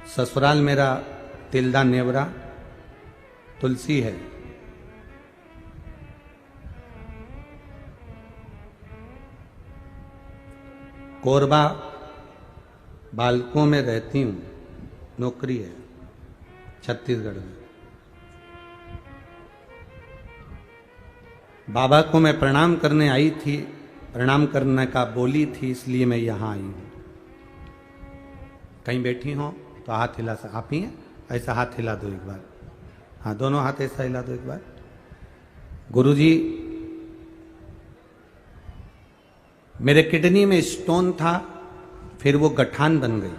ससुराल मेरा तिल्दा नेवरा, तुलसी है। कोरबा बालकों में रहती हूं, नौकरी है छत्तीसगढ़ में। बाबा को मैं प्रणाम करने आई थी, प्रणाम करने का बोली थी, इसलिए मैं यहां आई हूं। कहीं बैठी हो तो हाथ हिला, आप ही हैं, ऐसा हाथ हिला दो एक बार। हाँ, दोनों हाथ ऐसा हिला दो एक बार। गुरुजी, मेरे किडनी में स्टोन था, फिर वो गठान बन गई।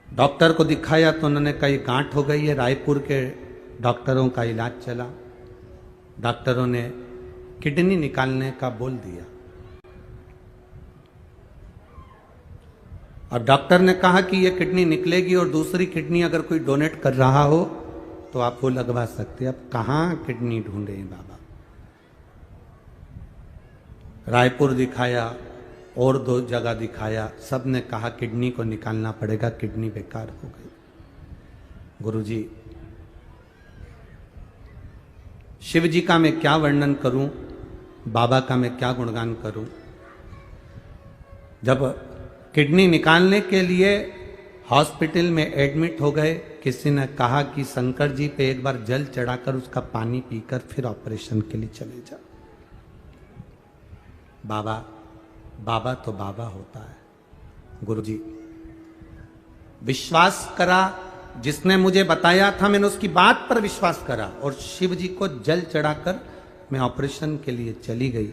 डॉक्टर को दिखाया तो उन्होंने कहा गांठ हो गई है। रायपुर के डॉक्टरों का इलाज चला, डॉक्टरों ने किडनी निकालने का बोल दिया। अब डॉक्टर ने कहा कि ये किडनी निकलेगी और दूसरी किडनी अगर कोई डोनेट कर रहा हो तो आप वो लगवा सकते हैं। अब कहां किडनी ढूंढे बाबा? रायपुर दिखाया और 2 जगह दिखाया, सब ने कहा किडनी को निकालना पड़ेगा, किडनी बेकार हो गई। गुरुजी, शिव जी का मैं क्या वर्णन करूं, बाबा का मैं क्या गुणगान करूं। जब किडनी निकालने के लिए हॉस्पिटल में एडमिट हो गए, किसी ने कहा कि शंकर जी पे एक बार जल चढ़ाकर उसका पानी पीकर फिर ऑपरेशन के लिए चले जाओ। बाबा, बाबा तो बाबा होता है। गुरुजी, विश्वास करा, जिसने मुझे बताया था मैंने उसकी बात पर विश्वास करा और शिव जी को जल चढ़ाकर मैं ऑपरेशन के लिए चली गई।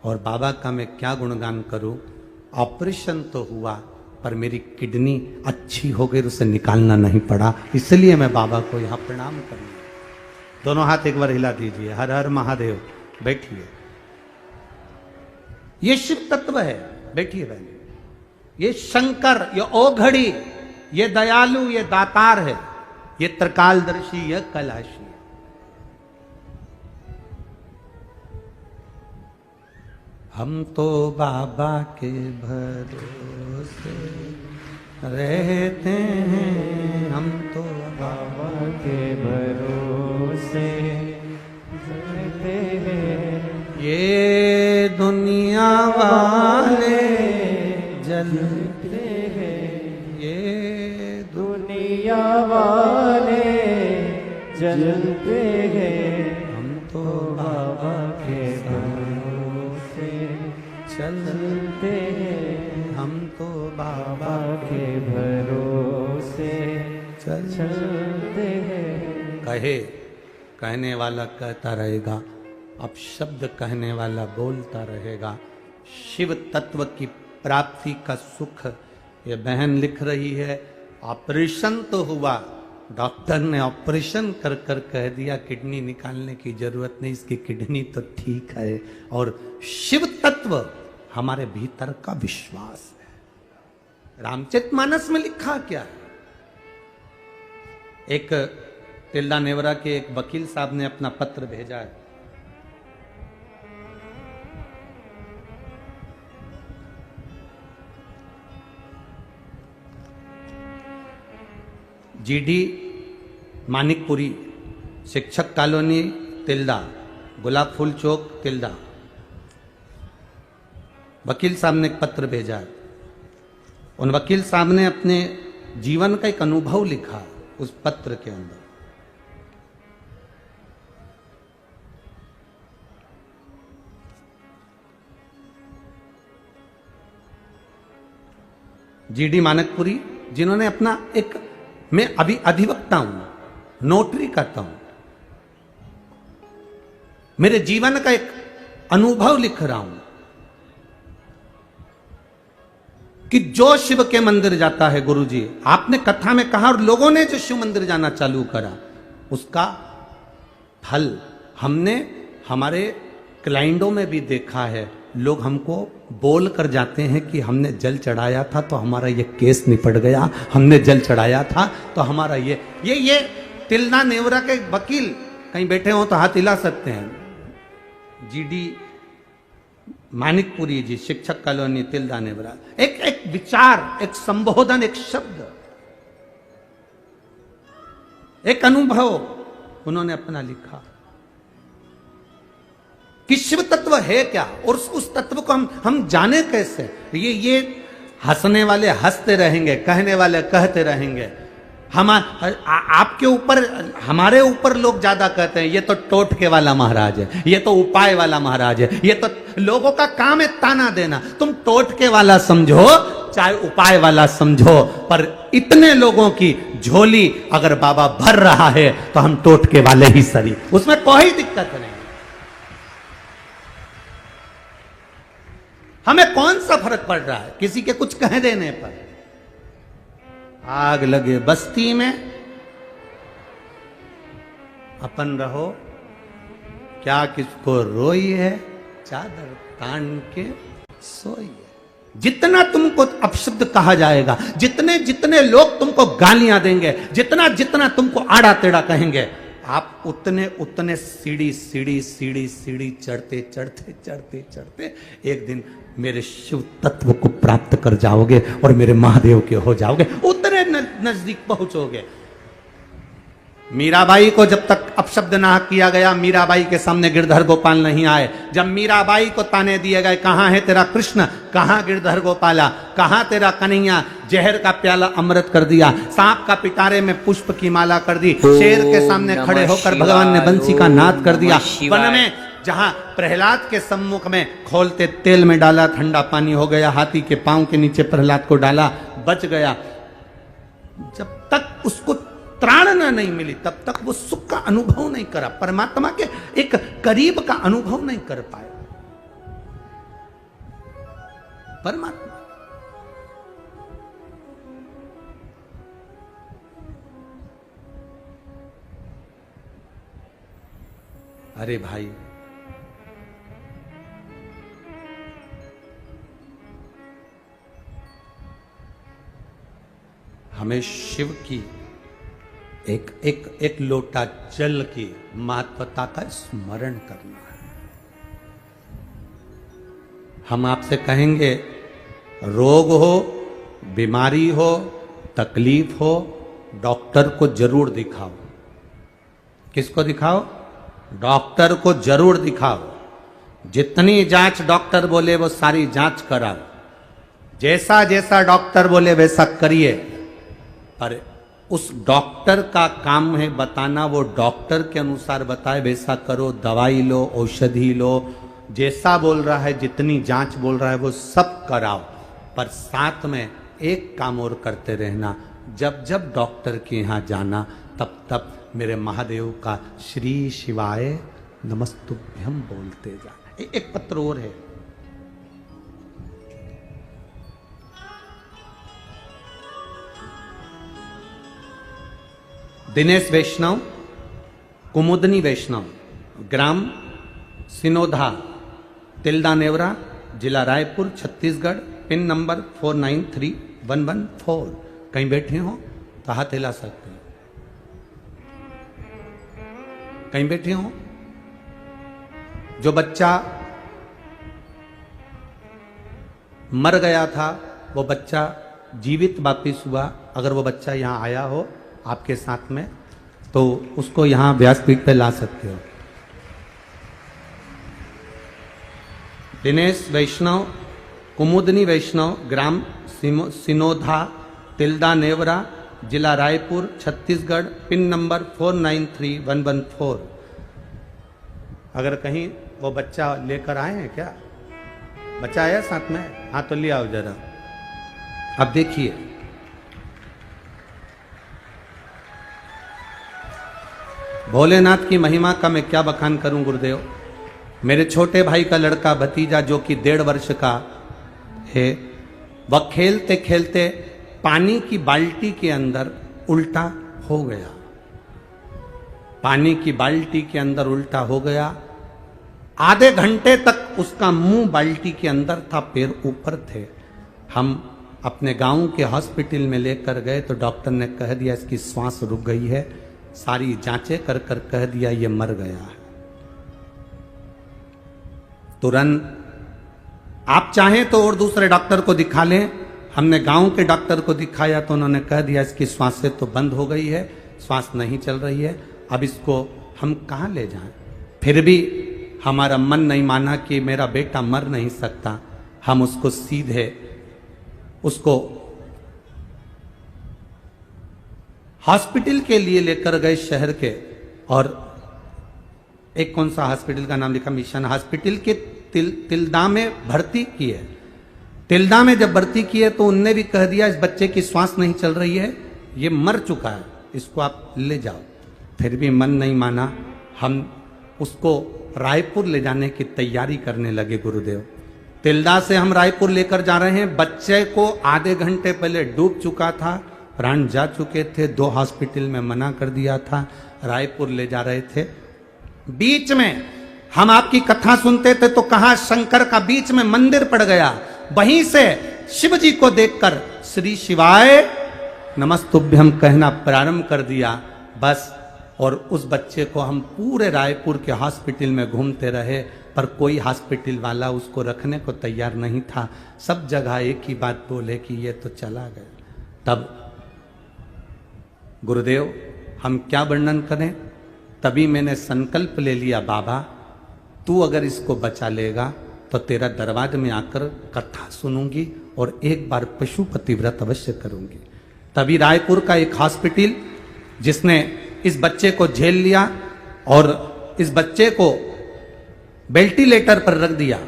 और बाबा का मैं क्या गुणगान करूं, ऑपरेशन तो हुआ पर मेरी किडनी अच्छी हो गई, उसे निकालना नहीं पड़ा, इसलिए मैं बाबा को यहां प्रणाम करूं। दोनों हाथ एक बार हिला दीजिए। हर हर महादेव। बैठिए, ये शिव तत्व है। बैठिए बहन, ये शंकर, ये ओघड़ी, ये दयालु, ये दातार है, ये त्रिकालदर्शी, ये कैलाशी। हम तो बाबा के भरोसे रहते हैं, हम तो बाबा के भरोसे रहते हैं। ये दुनिया वाले जलते हैं, ये दुनिया वाले जलते हैं, हम तो बाबा के भरोसे चलते हैं, हम तो बाबा के भरोसे चलते हैं। कहे, कहने वाला कहता रहेगा, अब शब्द कहने वाला बोलता रहेगा। शिव तत्व की प्राप्ति का सुख ये बहन लिख रही है। ऑपरेशन तो हुआ, डॉक्टर ने ऑपरेशन कर कर कह दिया किडनी निकालने की जरूरत नहीं, इसकी किडनी तो ठीक है। और शिव तत्व हमारे भीतर का विश्वास है। रामचरितमानस में लिखा क्या है? एक तिल्दा नेवरा के एक वकील साहब ने अपना पत्र भेजा है। जीडी मानिकपुरी, शिक्षक कॉलोनी तिल्दा, गुलाब फूल चौक तिल्दा। वकील साहब ने एक पत्र भेजा है। उन वकील साहब ने अपने जीवन का एक अनुभव लिखा उस पत्र के अंदर। जीडी मानकपुरी, जिन्होंने अपना एक, मैं अभी अधिवक्ता हूं, नोटरी करता हूं, मेरे जीवन का एक अनुभव लिख रहा हूं कि जो शिव के मंदिर जाता है, गुरुजी आपने कथा में कहा, और लोगों ने जो शिव मंदिर जाना चालू करा उसका फल हमने हमारे क्लाइंटों में भी देखा है। लोग हमको बोल कर जाते हैं कि हमने जल चढ़ाया था तो हमारा ये केस निपट गया, हमने जल चढ़ाया था तो हमारा ये तिल्दा नेवरा के वकील कहीं बैठे हो तो हाथ हिला सकते हैं। जीडी मानिकपुरी जी, शिक्षक कॉलोनी तिल्दा नेवरा। एक विचार, एक संबोधन, एक शब्द, एक अनुभव उन्होंने अपना लिखा कि शिव तत्व है क्या, और उस तत्व को हम जाने कैसे। ये हंसने वाले हंसते रहेंगे, कहने वाले कहते रहेंगे। आपके ऊपर, हमारे ऊपर लोग ज्यादा कहते हैं ये तो टोटके वाला महाराज है, ये तो उपाय वाला महाराज है, ये तो लोगों का काम है ताना देना। तुम टोटके वाला समझो चाहे उपाय वाला समझो, पर इतने लोगों की झोली अगर बाबा भर रहा है तो हम टोटके वाले ही सही, उसमें कोई दिक्कत नहीं। हमें कौन सा फर्क पड़ रहा है किसी के कुछ कह देने पर। आग लगे बस्ती में अपन रहो, क्या किसको रोई है, चादर तान के सोई है। जितना तुमको अपशब्द कहा जाएगा, जितने जितने लोग तुमको गालियां देंगे, जितना जितना तुमको आड़ा टेढ़ा कहेंगे, आप उतने उतने सीढ़ी सीढ़ी सीढ़ी सीढ़ी चढ़ते चढ़ते चढ़ते चढ़ते एक दिन मेरे शिव तत्व को प्राप्त कर जाओगे और मेरे महादेव के हो जाओगे, उतने नजदीक पहुंचोगे। मीराबाई को जब तक अपशब्द ना किया गया, मीराबाई के सामने गिरधर गोपाल नहीं आए। जब मीराबाई को ताने दिए गए, कहां है तेरा कृष्ण, कहां गिरधर गोपाला, कहां तेरा कन्हैया, जहर का प्याला अमृत कर दिया, सांप का पिटारे में पुष्प की माला कर दी, शेर के सामने खड़े होकर भगवान ने बंसी का नाद कर दिया। वन में जहां प्रहलाद के सम्मुख में खोलते तेल में डाला, ठंडा पानी हो गया, हाथी के पांव के नीचे प्रहलाद को डाला, बच गया। जब तक उसको त्राणना नहीं मिली तब तक वो सुख का अनुभव नहीं करा, परमात्मा के एक करीब का अनुभव नहीं कर पाया। परमात्मा अरे भाई, हमें शिव की एक एक एक लोटा जल की महत्वता का स्मरण करना है। हम आपसे कहेंगे रोग हो, बीमारी हो, तकलीफ हो, डॉक्टर को जरूर दिखाओ। किसको दिखाओ? डॉक्टर को जरूर दिखाओ। जितनी जांच डॉक्टर बोले वो सारी जांच कराओ, जैसा जैसा डॉक्टर बोले वैसा करिए। पर उस डॉक्टर का काम है बताना, वो डॉक्टर के अनुसार बताए वैसा करो। दवाई लो, औषधि लो, जैसा बोल रहा है, जितनी जांच बोल रहा है वो सब कराओ। पर साथ में एक काम और करते रहना, जब जब डॉक्टर के यहाँ जाना तब तब मेरे महादेव का श्री शिवाय नमस्तुभ्यम बोलते जाना। एक पत्र और है, दिनेश वैष्णव, कुमुदनी वैष्णव, ग्राम सिनोधा, तिल्दा नेवरा, जिला रायपुर, छत्तीसगढ़, पिन नंबर 493114। कहीं बैठे हो तो हाथ हिला सकते हैं। कहीं बैठे हो, जो बच्चा मर गया था वो बच्चा जीवित वापिस हुआ, अगर वो बच्चा यहाँ आया हो आपके साथ में तो उसको यहां व्यासपीठ पे ला सकते हो। दिनेश वैष्णव, कुमुदनी वैष्णव, ग्राम सिनोधा, तिल्दा नेवरा, जिला रायपुर, छत्तीसगढ़, पिन नंबर 493114। अगर कहीं वो बच्चा लेकर आए हैं क्या? बच्चा आया साथ में? हाँ तो ले आओ जरा। अब देखिए, भोलेनाथ की महिमा का मैं क्या बखान करूं गुरुदेव। मेरे छोटे भाई का लड़का भतीजा जो कि 1.5 वर्ष का है, वह खेलते खेलते पानी की बाल्टी के अंदर उल्टा हो गया। पानी की बाल्टी के अंदर उल्टा हो गया। आधे घंटे तक उसका मुंह बाल्टी के अंदर था, पैर ऊपर थे। हम अपने गांव के हॉस्पिटल में लेकर गए तो डॉक्टर ने कह दिया इसकी श्वास रुक गई है, सारी जांचें कर कर कह दिया ये मर गया है। तुरंत आप चाहें तो और दूसरे डॉक्टर को दिखा लें। हमने गांव के डॉक्टर को दिखाया तो उन्होंने कह दिया इसकी श्वासें तो बंद हो गई है, श्वास नहीं चल रही है, अब इसको हम कहां ले जाएं। फिर भी हमारा मन नहीं माना कि मेरा बेटा मर नहीं सकता। हम उसको सीधे उसको हॉस्पिटल के लिए लेकर गए शहर के, और एक कौन सा हॉस्पिटल का नाम लिखा, मिशन हॉस्पिटल के तिल्दा में भर्ती किए। तिल्दा में जब भर्ती किए तो उनने भी कह दिया इस बच्चे की श्वास नहीं चल रही है, ये मर चुका है, इसको आप ले जाओ। फिर भी मन नहीं माना। हम उसको रायपुर ले जाने की तैयारी करने लगे गुरुदेव। तिल्दा से हम रायपुर लेकर जा रहे हैं। बच्चे को आधे घंटे पहले डूब चुका था, प्राण जा चुके थे, 2 हॉस्पिटल में मना कर दिया था, रायपुर ले जा रहे थे। बीच में हम आपकी कथा सुनते थे तो कहा शंकर का बीच में मंदिर पड़ गया, वहीं से शिव जी को देखकर श्री शिवाय नमस्तुभ्यम कहना प्रारंभ कर दिया बस। और उस बच्चे को हम पूरे रायपुर के हॉस्पिटल में घूमते रहे, पर कोई हॉस्पिटल वाला उसको रखने को तैयार नहीं था। सब जगह एक ही बात बोले कि ये तो चला गया। तब गुरुदेव हम क्या वर्णन करें, तभी मैंने संकल्प ले लिया, बाबा तू अगर इसको बचा लेगा तो तेरा दरवाजे में आकर कथा सुनूंगी और एक बार पशुपति व्रत अवश्य करूंगी। तभी रायपुर का एक हॉस्पिटल जिसने इस बच्चे को झेल लिया और इस बच्चे को वेंटिलेटर पर रख दिया।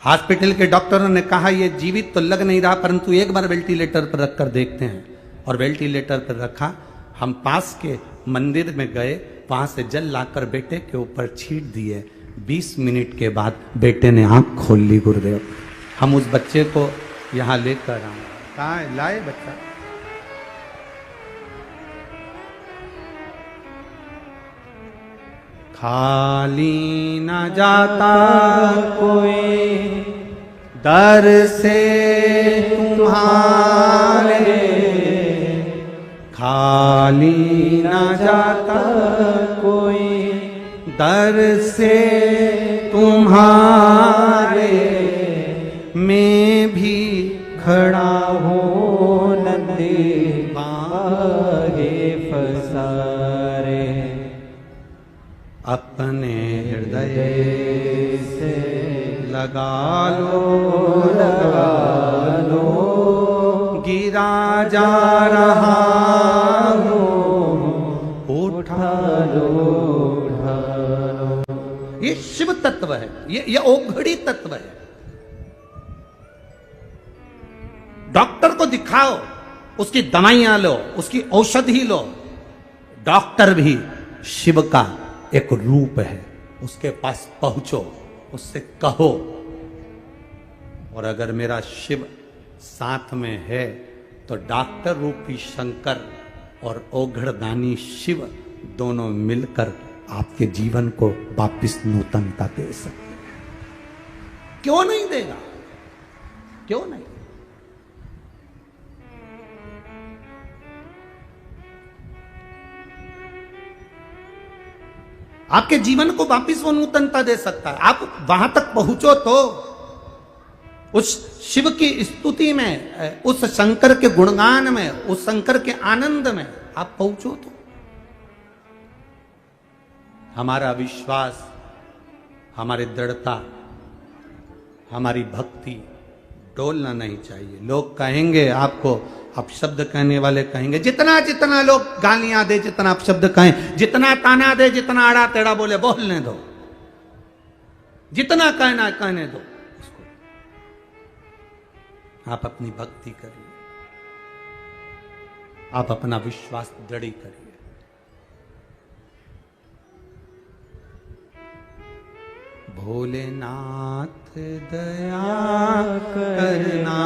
हॉस्पिटल के डॉक्टरों ने कहा यह जीवित तो लग नहीं रहा, परंतु एक बार वेंटिलेटर पर रखकर देखते हैं। और वेंटिलेटर पर रखा। हम पास के मंदिर में गए, वहां से जल लाकर बेटे के ऊपर छीट दिए। 20 मिनट के बाद बेटे ने आंख खोल ली गुरुदेव। हम उस बच्चे को यहां लेकर आए। कहाँ है? लाए बच्चा? खाली न जाता कोई दर से तुम्हारे, खाली न जाता कोई दर से तुम्हारे, मैं भी खड़ा हूँ नंदे बागे फसारे, अपने हृदय से लगा लो, गिरा जा रहा हूँ, उठा लो। ये शिव तत्व है, ये ओघड़ी तत्व है। डॉक्टर को दिखाओ, उसकी दवाइयां लो, उसकी औषधि लो। डॉक्टर भी शिव का एक रूप है, उसके पास पहुंचो, उससे कहो। और अगर मेरा शिव साथ में है तो डॉक्टर रूपी शंकर और ओघड़दानी शिव दोनों मिलकर आपके जीवन को वापिस नूतनता दे सकते हैं। क्यों नहीं देगा? क्यों नहीं? आपके जीवन को वापिस वो नूतनता दे सकता है। आप वहां तक पहुंचो तो उस शिव की स्तुति में, उस शंकर के गुणगान में, उस शंकर के आनंद में आप पहुंचो तो। हमारा विश्वास, हमारी दृढ़ता, हमारी भक्ति डोलना नहीं चाहिए। लोग कहेंगे आपको, आप शब्द कहने वाले कहेंगे, जितना जितना लोग गालियां दे, जितना आप शब्द कहें, जितना ताना दे, जितना आड़ा टेढ़ा बोले, बोलने दो। जितना कहना कहने दो उसको। आप अपनी भक्ति करिए, आप अपना विश्वास दृढ़ करिए। भोलेनाथ दया करना,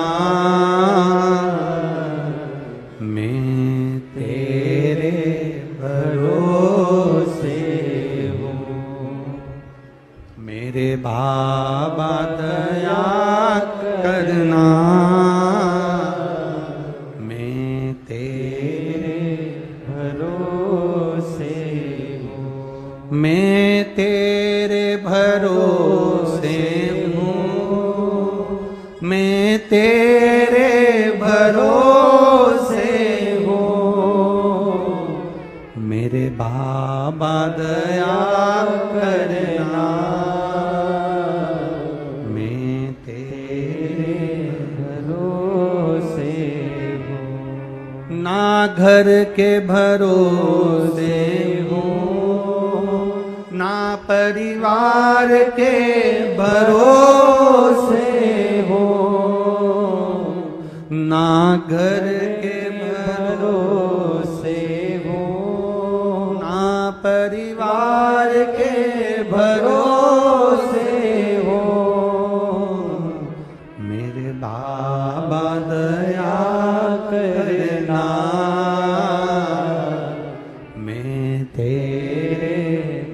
मैं तेरे भरोसे हूँ। मेरे बाबा दया करना, मैं तेरे भरोसे मैं तेरे भरोसे हो, मेरे बाबा दया करना, मैं तेरे भरोसे हो, ना घर के भरोसे हो, ना परिवार के भरोसे हो, ना घर के भरोसे हो, ना परिवार के भरोसे हो, मेरे बाबा दया करना, मैं तेरे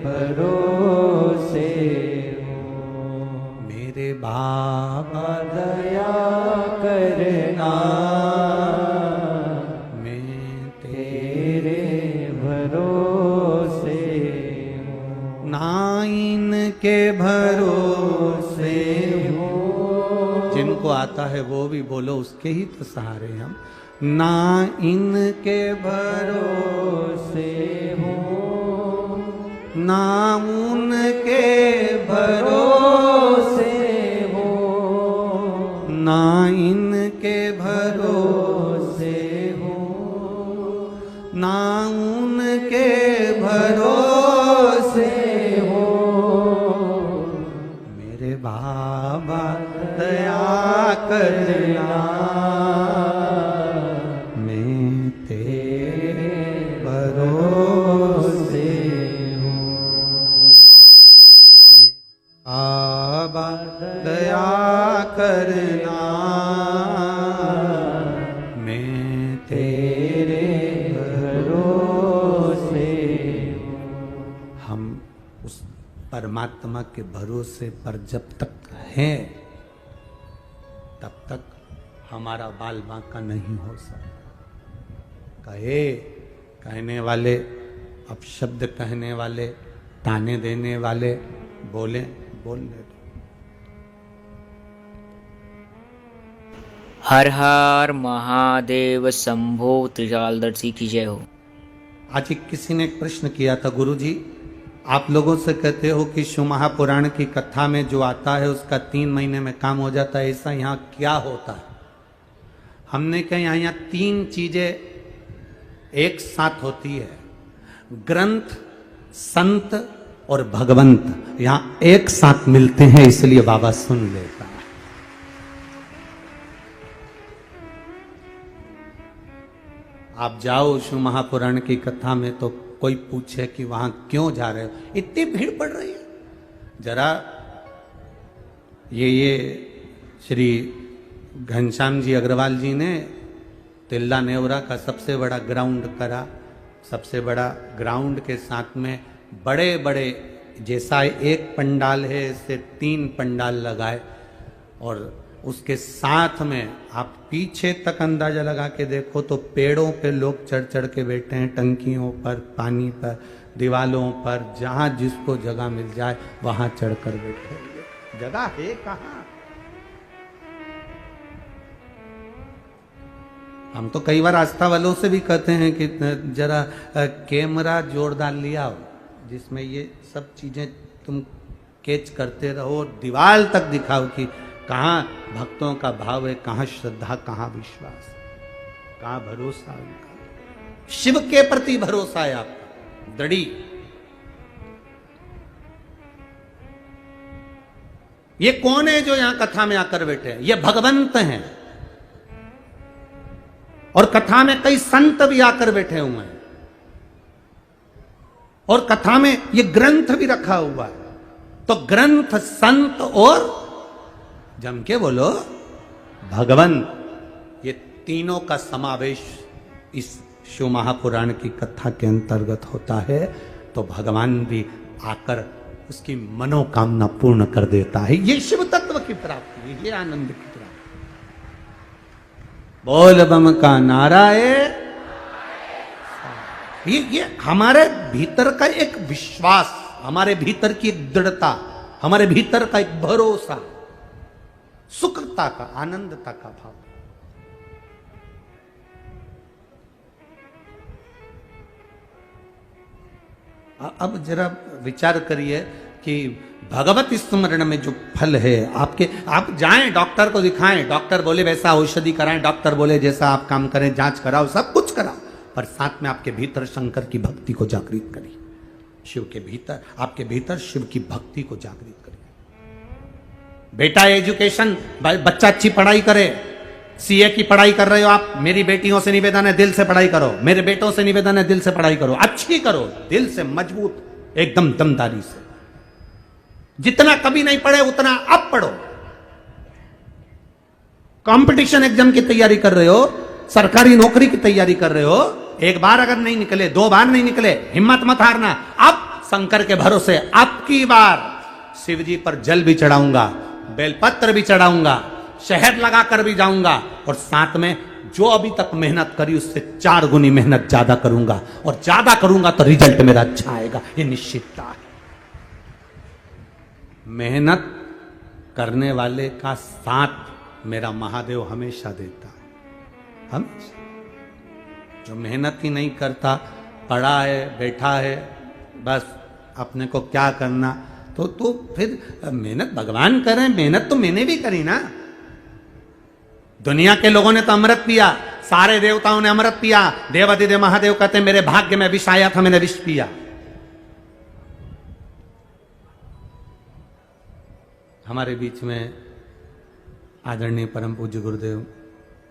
भरोसे हो, मेरे बाबा दया करना, मैं तेरे भरोसे हो, ना इनके भरोसे हो, जिनको आता है वो भी बोलो, उसके ही तो सहारे हम, ना इनके भरोसे हो, ना उनके भरोसे हो, ना इनके भरोसे हो, ना उनके भरोसे हो, मेरे बाबा दया करना, मैं तेरे भरोसे हूँ, बाबा दया करना, मैं तेरे भरोसे हूँ। हम उस परमात्मा के भरोसे पर जब तक हैं तब तक हमारा बाल बांका नहीं हो सकता। कहने वाले, अपशब्द कहने वाले, ताने देने वाले बोलने दो। हर हर महादेव शंभो त्रिकालदर्शी की जय हो। आज एक किसी ने एक प्रश्न किया था, गुरुजी आप लोगों से कहते हो कि शिव महापुराण की कथा में जो आता है उसका 3 महीने में काम हो जाता है, ऐसा यहाँ क्या होता है? हमने कहा यहाँ 3 चीजें एक साथ होती है, ग्रंथ, संत और भगवंत यहाँ एक साथ मिलते हैं, इसलिए बाबा सुन लेता है। आप जाओ शिव महापुराण की कथा में तो कोई पूछे कि वहां क्यों जा रहे हो, इतनी भीड़ पड़ रही है। जरा ये श्री घनश्याम जी अग्रवाल जी ने तिल्ला नेवरा का सबसे बड़ा ग्राउंड करा, सबसे बड़ा ग्राउंड के साथ में बड़े बड़े, जैसा एक पंडाल है ऐसे 3 पंडाल लगाए, और उसके साथ में आप पीछे तक अंदाजा लगा के देखो तो पेड़ों पे लोग चढ़ चढ़ के बैठे हैं, टंकियों पर, पानी पर, दीवालों पर, जहां जिसको जगह मिल जाए वहां चढ़कर बैठे। जगह है कहां? हम तो कई बार आस्था वालों से भी कहते हैं कि जरा कैमरा जोरदार लिया हो जिसमें ये सब चीजें तुम कैच करते रहो, दीवार तक दिखाओ कि कहाँ भक्तों का भाव है, कहाँ श्रद्धा, कहाँ विश्वास, कहाँ भरोसा उनका। शिव के प्रति भरोसा है आपका दृढ़ी। ये कौन है जो यहां कथा में आकर बैठे हैं? ये भगवंत हैं, और कथा में कई संत भी आकर बैठे हुए हैं, और कथा में ये ग्रंथ भी रखा हुआ है। तो ग्रंथ, संत और जम के बोलो भगवान, ये तीनों का समावेश इस शिव महापुराण की कथा के अंतर्गत होता है। तो भगवान भी आकर उसकी मनोकामना पूर्ण कर देता है। ये शिव तत्व की प्राप्ति है, ये आनंद की प्राप्ति। बोल बम का नारा है। ये हमारे भीतर का एक विश्वास, हमारे भीतर की एक दृढ़ता, हमारे भीतर का एक भरोसा, सुखता का, आनंदता का भाव। अब जरा विचार करिए कि भगवत स्मरण में जो फल है आपके, आप जाएं डॉक्टर को दिखाएं, डॉक्टर बोले वैसा औषधि कराएं, डॉक्टर बोले जैसा आप काम करें, जांच कराओ, सब कुछ कराओ, पर साथ में आपके भीतर शंकर की भक्ति को जागृत करिए। शिव के भीतर, आपके भीतर शिव की भक्ति को जागृत करिए। बेटा एजुकेशन, बच्चा अच्छी पढ़ाई करे, सीए की पढ़ाई कर रहे हो आप, मेरी बेटियों से निवेदन है दिल से पढ़ाई करो, मेरे बेटों से निवेदन है दिल से पढ़ाई करो, अच्छी करो, दिल से मजबूत, एकदम दमदारी से। जितना कभी नहीं पढ़े उतना अब पढ़ो। कंपटीशन एग्जाम की तैयारी कर रहे हो, सरकारी नौकरी की तैयारी कर रहे हो, एक बार अगर नहीं निकले, दो बार नहीं निकले, हिम्मत मत हारना। अब शंकर के भरोसे अब की बार शिव जी पर जल भी चढ़ाऊंगा, बेलपत्र भी चढ़ाऊंगा, शहद लगाकर भी जाऊंगा, और साथ में जो अभी तक मेहनत करी उससे 4 गुनी मेहनत ज्यादा करूंगा, और ज्यादा करूंगा तो रिजल्ट मेरा अच्छा आएगा, ये निश्चितता है। मेहनत करने वाले का साथ मेरा महादेव हमेशा देता है, हमेशा। जो मेहनत ही नहीं करता, पढ़ा है, बैठा है, बस अपने को क्या करना, तो फिर मेहनत भगवान करें, मेहनत तो मैंने भी करी ना। दुनिया के लोगों ने तो अमृत पिया, सारे देवताओं ने अमृत पिया, देवाधिदेव महादेव कहते मेरे भाग्य में विष आया था, मैंने विष पिया। हमारे बीच में आदरणीय परम पूज्य गुरुदेव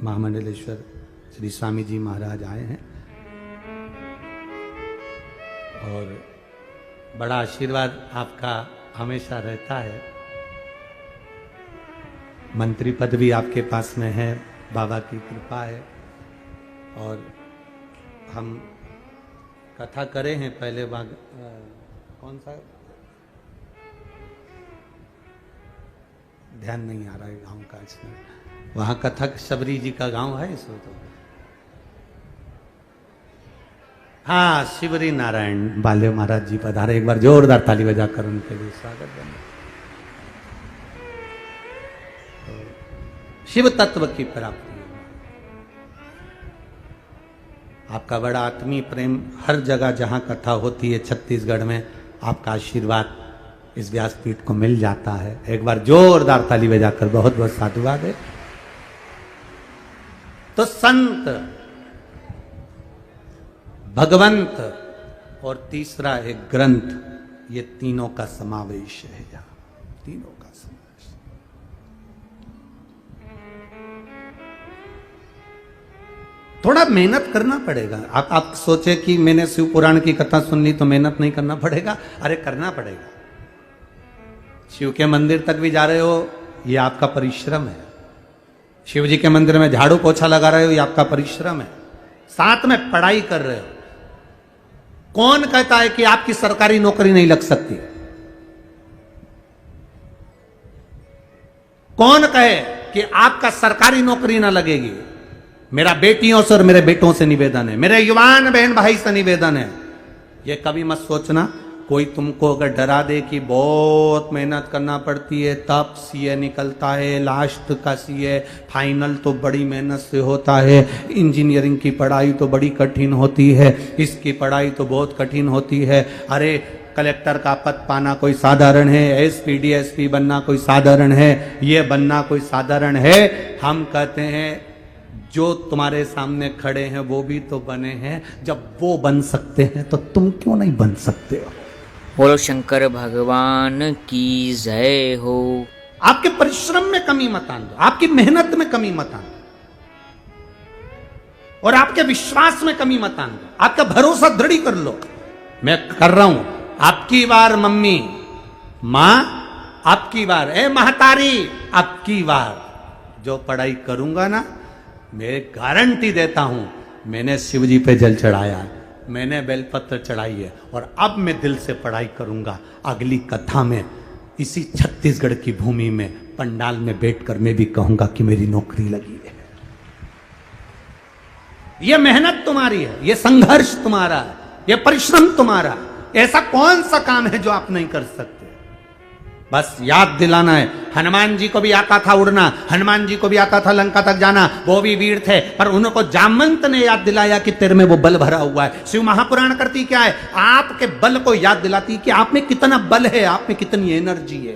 महामंडलेश्वर श्री स्वामी जी महाराज आए हैं, और बड़ा आशीर्वाद आपका हमेशा रहता है। मंत्री पद भी आपके पास में है, बाबा की कृपा है। और हम कथा करे हैं पहले कौन सा ध्यान नहीं आ रहा है गांव का, इसमें वहां कथक शबरी जी का गांव है इसमें तो, हाँ, शिवरी नारायण बाले महाराज जी पधारे। एक बार जोरदार ताली बजाकर उनके लिए स्वागत करना। तो शिव तत्व की प्राप्ति, आपका बड़ा आत्मीय प्रेम हर जगह जहां कथा होती है छत्तीसगढ़ में, आपका आशीर्वाद इस व्यासपीठ को मिल जाता है। एक बार जोरदार ताली बजाकर बहुत बहुत साधुवाद है। तो संत, भगवंत और तीसरा एक ग्रंथ, ये तीनों का समावेश है यहां, तीनों का समावेश। थोड़ा मेहनत करना पड़ेगा। आप सोचे कि मैंने शिव पुराण की कथा सुन ली तो मेहनत नहीं करना पड़ेगा, अरे करना पड़ेगा। शिव के मंदिर तक भी जा रहे हो, ये आपका परिश्रम है। शिव जी के मंदिर में झाड़ू पोछा लगा रहे हो, ये आपका परिश्रम है। साथ में पढ़ाई कर रहे हो। कौन कहता है कि आपकी सरकारी नौकरी नहीं लग सकती? कौन कहे कि आपका सरकारी नौकरी ना लगेगी? मेरा बेटियों से और मेरे बेटों से निवेदन है, मेरे युवान बहन भाई से निवेदन है, ये कभी मत सोचना कोई तुमको अगर डरा दे कि बहुत मेहनत करना पड़ती है तब सीए निकलता है, लास्ट का सीए फाइनल तो बड़ी मेहनत से होता है, इंजीनियरिंग की पढ़ाई तो बड़ी कठिन होती है, इसकी पढ़ाई तो बहुत कठिन होती है। अरे कलेक्टर का पद पाना कोई साधारण है, एसपी डीएसपी बनना कोई साधारण है, ये बनना कोई साधारण है? हम कहते हैं जो तुम्हारे सामने खड़े हैं वो भी तो बने हैं, जब वो बन सकते हैं तो तुम क्यों नहीं बन सकते हो? बोलो शंकर भगवान की जय हो। आपके परिश्रम में कमी मत आन दो, आपकी मेहनत में कमी मत आन दो, और आपके विश्वास में कमी मत आन दो। आपका भरोसा दृढ़ कर लो, मैं कर रहा हूं। आपकी बार मम्मी, मां, आपकी बार ए महतारी, आपकी बार जो पढ़ाई करूंगा ना, मैं गारंटी देता हूं, मैंने शिव जी पे जल चढ़ाया है, मैंने बेलपत्र चढ़ाई है, और अब मैं दिल से पढ़ाई करूंगा। अगली कथा में इसी छत्तीसगढ़ की भूमि में पंडाल में बैठकर मैं भी कहूंगा कि मेरी नौकरी लगी है। यह मेहनत तुम्हारी है, यह संघर्ष तुम्हारा है, यह परिश्रम तुम्हारा है। ऐसा कौन सा काम है जो आप नहीं कर सकते? बस याद दिलाना है। हनुमान जी को भी आता था उड़ना, हनुमान जी को भी आता था लंका तक जाना, वो भी वीर थे, पर उनको जामवंत ने याद दिलाया कि तेरे में वो बल भरा हुआ है। शिव महापुराण करती क्या है, आपके बल को याद दिलाती कि आप में कितना बल है, आप में कितनी एनर्जी है।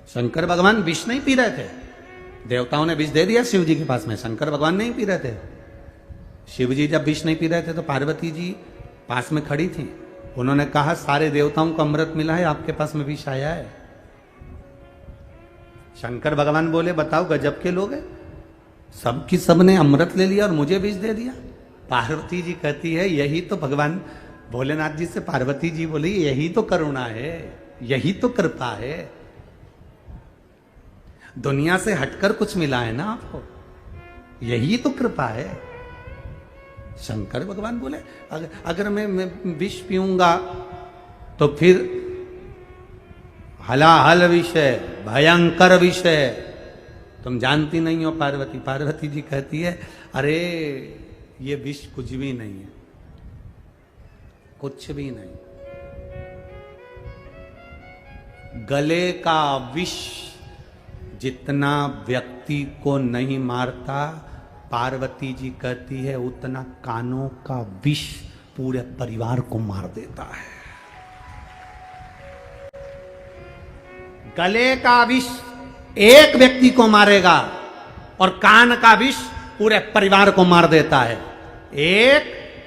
शंकर भगवान विष नहीं पी रहे थे, देवताओं ने विष दे दिया शिव जी के पास में, शंकर भगवान नहीं पी रहे थे। शिव जी जब विष नहीं पी रहे थे तो पार्वती जी पास में खड़ी थी, उन्होंने कहा सारे देवताओं को अमृत मिला है, आपके पास में विष आया है। शंकर भगवान बोले बताओ गजब के लोग हैं, सबकी सबने अमृत ले लिया और मुझे विष दे दिया। पार्वती जी कहती है यही तो भगवान भोलेनाथ जी से पार्वती जी बोली यही तो करुणा है, यही तो कृपा है, दुनिया से हटकर कुछ मिला है ना आपको, यही तो कृपा है। शंकर भगवान बोले अगर मैं विष पीऊंगा तो फिर हलाहल विषय, भयंकर विषय, तुम जानती नहीं हो पार्वती। पार्वती जी कहती है अरे ये विष कुछ भी नहीं है, कुछ भी नहीं। गले का विष जितना व्यक्ति को नहीं मारता, पार्वती जी कहती है उतना कानों का विष पूरे परिवार को मार देता है। गले का विष एक व्यक्ति को मारेगा और कान का विष पूरे परिवार को मार देता है। एक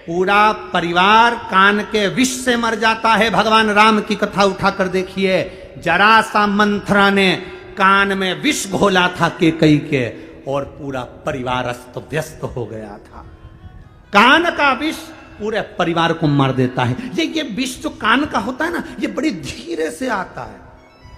पूरा परिवार कान के विष से मर जाता है। भगवान राम की कथा उठाकर देखिए, जरा सा मंथरा ने कान में विष घोला था केकई के और पूरा परिवार अस्त व्यस्त हो गया था। कान का विष पूरे परिवार को मार देता है। ये विष जो कान का होता है ना, ये बड़ी धीरे से आता है।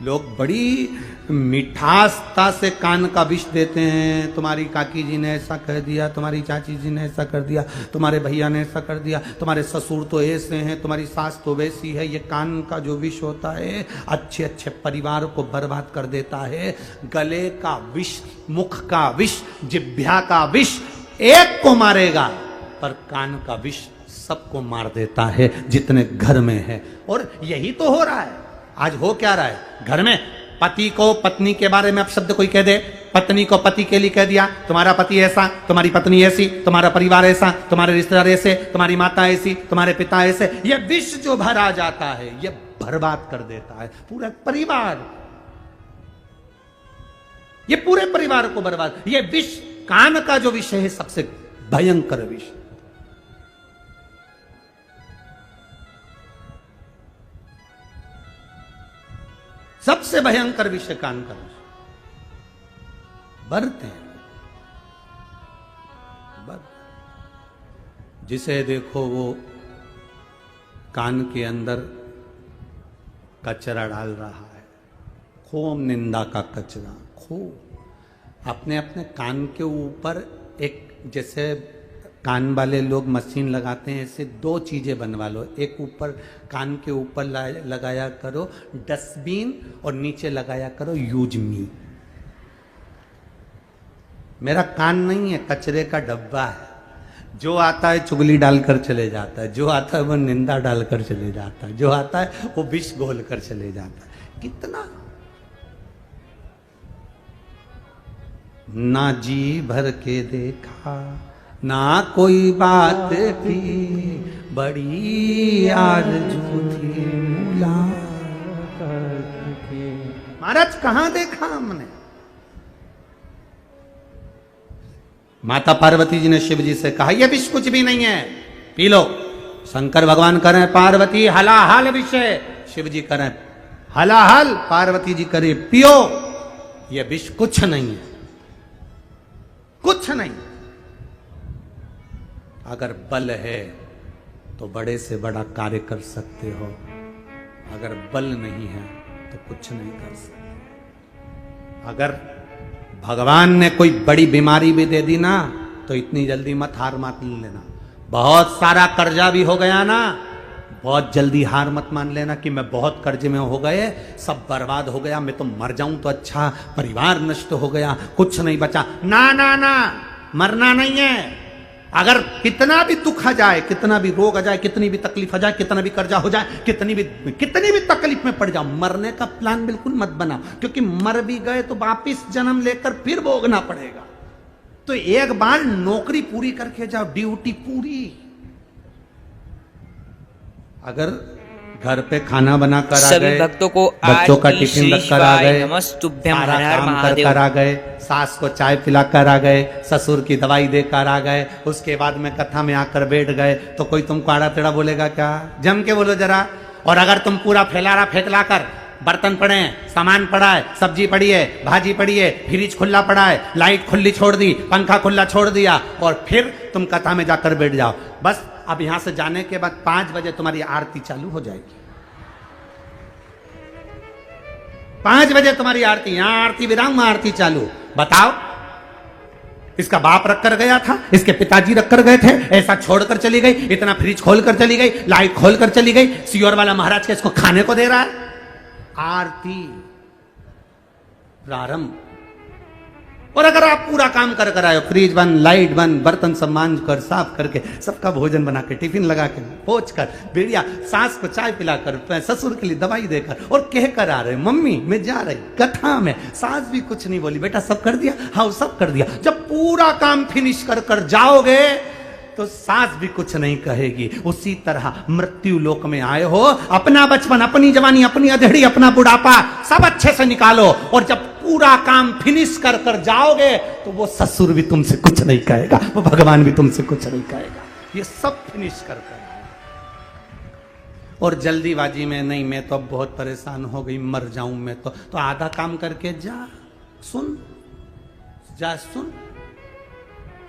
लोग बड़ी मिठासता से कान का विष देते हैं, तुम्हारी काकी जी ने ऐसा कह दिया, तुम्हारी चाची जी ने ऐसा कर दिया, तुम्हारे भैया ने ऐसा कर दिया, तुम्हारे ससुर तो ऐसे हैं, तुम्हारी सास तो वैसी है। ये कान का जो विष होता है अच्छे अच्छे परिवार को बर्बाद कर देता है। गले का विष, मुख का विष, जिह्वा का विष एक को मारेगा, पर कान का विष सबको मार देता है जितने घर में है। और यही तो हो रहा है। आज हो क्या रहा है घर में, पति को पत्नी के बारे में अपशब्द कोई कह दे, पत्नी को पति के लिए कह दिया तुम्हारा पति ऐसा, तुम्हारी पत्नी ऐसी, तुम्हारा परिवार ऐसा, तुम्हारे रिश्तेदार ऐसे, तुम्हारी माता ऐसी, तुम्हारे पिता ऐसे। ये विष जो भरा जाता है ये बर्बाद कर देता है पूरा परिवार, ये पूरे परिवार को बर्बाद। ये विष, कान का जो विषय है सबसे भयंकर विष। सबसे भयंकर विषय कान का विषय। बरते हैं जिसे देखो वो कान के अंदर कचरा डाल रहा है, खूब निंदा का कचरा, खूब अपने अपने कान के ऊपर एक, जैसे कान वाले लोग मशीन लगाते हैं, ऐसे दो चीजें बनवा लो। एक ऊपर कान के ऊपर लगाया करो डस्टबिन और नीचे लगाया करो यूज मी। मेरा कान नहीं है, कचरे का डब्बा है। जो आता है चुगली डालकर चले जाता है, जो आता है वो निंदा डालकर चले जाता है, जो आता है वो विष घोल कर चले जाता है। कितना ना जी भर के देखा, ना कोई बात थी, बड़ी आरज़ू थी मुलाकात की। महाराज कहां देखा हमने। माता पार्वती जी ने शिव जी से कहा यह विष कुछ भी नहीं है, पी लो। शंकर भगवान कह रहे हैं पार्वती हलाहल विषय, शिव जी कह रहे हैं हलाहल, पार्वती जी करे पियो। यह विष कुछ नहीं है, कुछ नहीं। अगर बल है तो बड़े से बड़ा कार्य कर सकते हो, अगर बल नहीं है तो कुछ नहीं कर सकते। अगर भगवान ने कोई बड़ी बीमारी भी दे दी ना तो इतनी जल्दी मत हार मत लेना। बहुत सारा कर्जा भी हो गया ना, बहुत जल्दी हार मत मान लेना कि मैं बहुत कर्जे में हो गए, सब बर्बाद हो गया, मैं तो मर जाऊं तो अच्छा, परिवार नष्ट हो गया, कुछ नहीं बचा। ना ना ना, मरना नहीं है, अगर कितना भी दुख आ जाए, कितना भी रोग आ जाए, कितनी भी तकलीफ आ जाए, कितना भी कर्जा हो जाए, कितनी भी तकलीफ में पड़ जाओ, मरने का प्लान बिल्कुल मत बनाओ, क्योंकि मर भी गए तो वापिस जन्म लेकर फिर भोगना पड़ेगा। तो एक बार नौकरी पूरी करके जाओ, ड्यूटी पूरी। अगर घर पे खाना बनाकर आ सभी गए, भक्तों को बच्चों का आरती टिफिन श्री रखकर आ शिवाय गए, नमस्तुभ्यं सारा हर हर काम महादेव। कर आ गए, सास को चाय पिलाकर आ गए, ससुर की दवाई देकर आ गए, उसके बाद में कथा में आकर बैठ गए, तो कोई तुमको आड़ा टेढ़ा बोलेगा क्या? जम के बोलो जरा। और अगर तुम पूरा फैलारा फेंकला कर, बर्तन पड़े हैं, सामान पड़ा है, सब्जी पड़ी है, भाजी पड़ी है, फ्रिज खुला पड़ा है, लाइट खुली छोड़ दी, पंखा खुला छोड़ दिया, और फिर तुम कथा में जाकर बैठ जाओ, बस अब यहां से जाने के बाद 5 बजे तुम्हारी आरती चालू हो जाएगी। 5 बजे तुम्हारी आरती, यहां आरती विराम, आरती चालू। बताओ, इसका बाप रख कर गया था, इसके पिताजी रख कर गए थे, ऐसा छोड़कर चली गई, इतना फ्रिज खोलकर चली गई, लाइट खोलकर चली गई, सियोर वाला महाराज के इसको खाने को दे रहा है। आरती प्रारंभ। और अगर आप पूरा काम कर कर आए, फ्रिज बंद, लाइट बंद, बर्तन सब मांझ कर, साफ करके, सबका भोजन बना के, टिफिन लगा के, पोंछ कर, बढ़िया, सास को चाय पिलाकर, ससुर के लिए दवाई देकर, और कह कर आ रहे, मम्मी मैं जा रही कथा में। सास भी कुछ नहीं बोली, बेटा सब कर दिया? हाँ सब कर दिया। जब पूरा काम फिनिश कर कर जाओगे तो सास भी कुछ नहीं कहेगी। उसी तरह मृत्यु लोक में आए हो, अपना बचपन, अपनी जवानी, अपनी अधेड़ी, अपना बुढ़ापा सब अच्छे से निकालो, और जब पूरा काम फिनिश कर कर जाओगे तो वो ससुर भी तुमसे कुछ नहीं कहेगा, वो भगवान भी तुमसे कुछ नहीं कहेगा। ये सब फिनिश कर कर। और जल्दीबाजी में नहीं, मैं तो अब बहुत परेशान हो गई, मर जाऊं मैं तो आधा काम करके जा, सुन,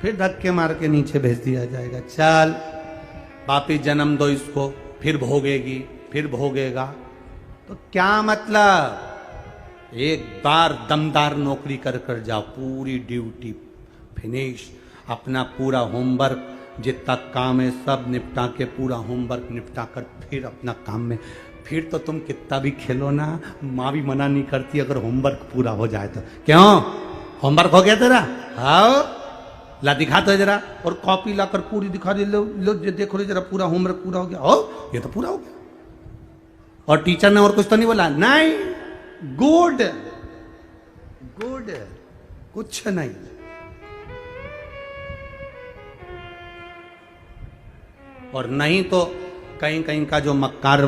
फिर धक्के मार के नीचे भेज दिया जाएगा। चल वापिस जन्म दो इसको, फिर भोगेगी, फिर भोगेगा। तो क्या मतलब? एक बार दमदार नौकरी कर कर जाओ, पूरी ड्यूटी फिनिश, अपना पूरा होमवर्क जितना काम है सब निपटा के, पूरा होमवर्क निपटा कर फिर अपना काम में। फिर तो तुम कितना भी खेलो ना, माँ भी मना नहीं करती अगर होमवर्क पूरा हो जाए तो। क्यों? होमवर्क हो गया तेरा? हाँ ला दिखा तो जरा, और कॉपी लाकर पूरी दिखा दे, लो देखो जरा, पूरा होमवर्क पूरा हो गया। हो, ये तो पूरा हो गया। और टीचर ने और कुछ तो नहीं बोला? नहीं, गुड, कुछ नहीं। और नहीं तो कहीं कहीं का जो मक्कार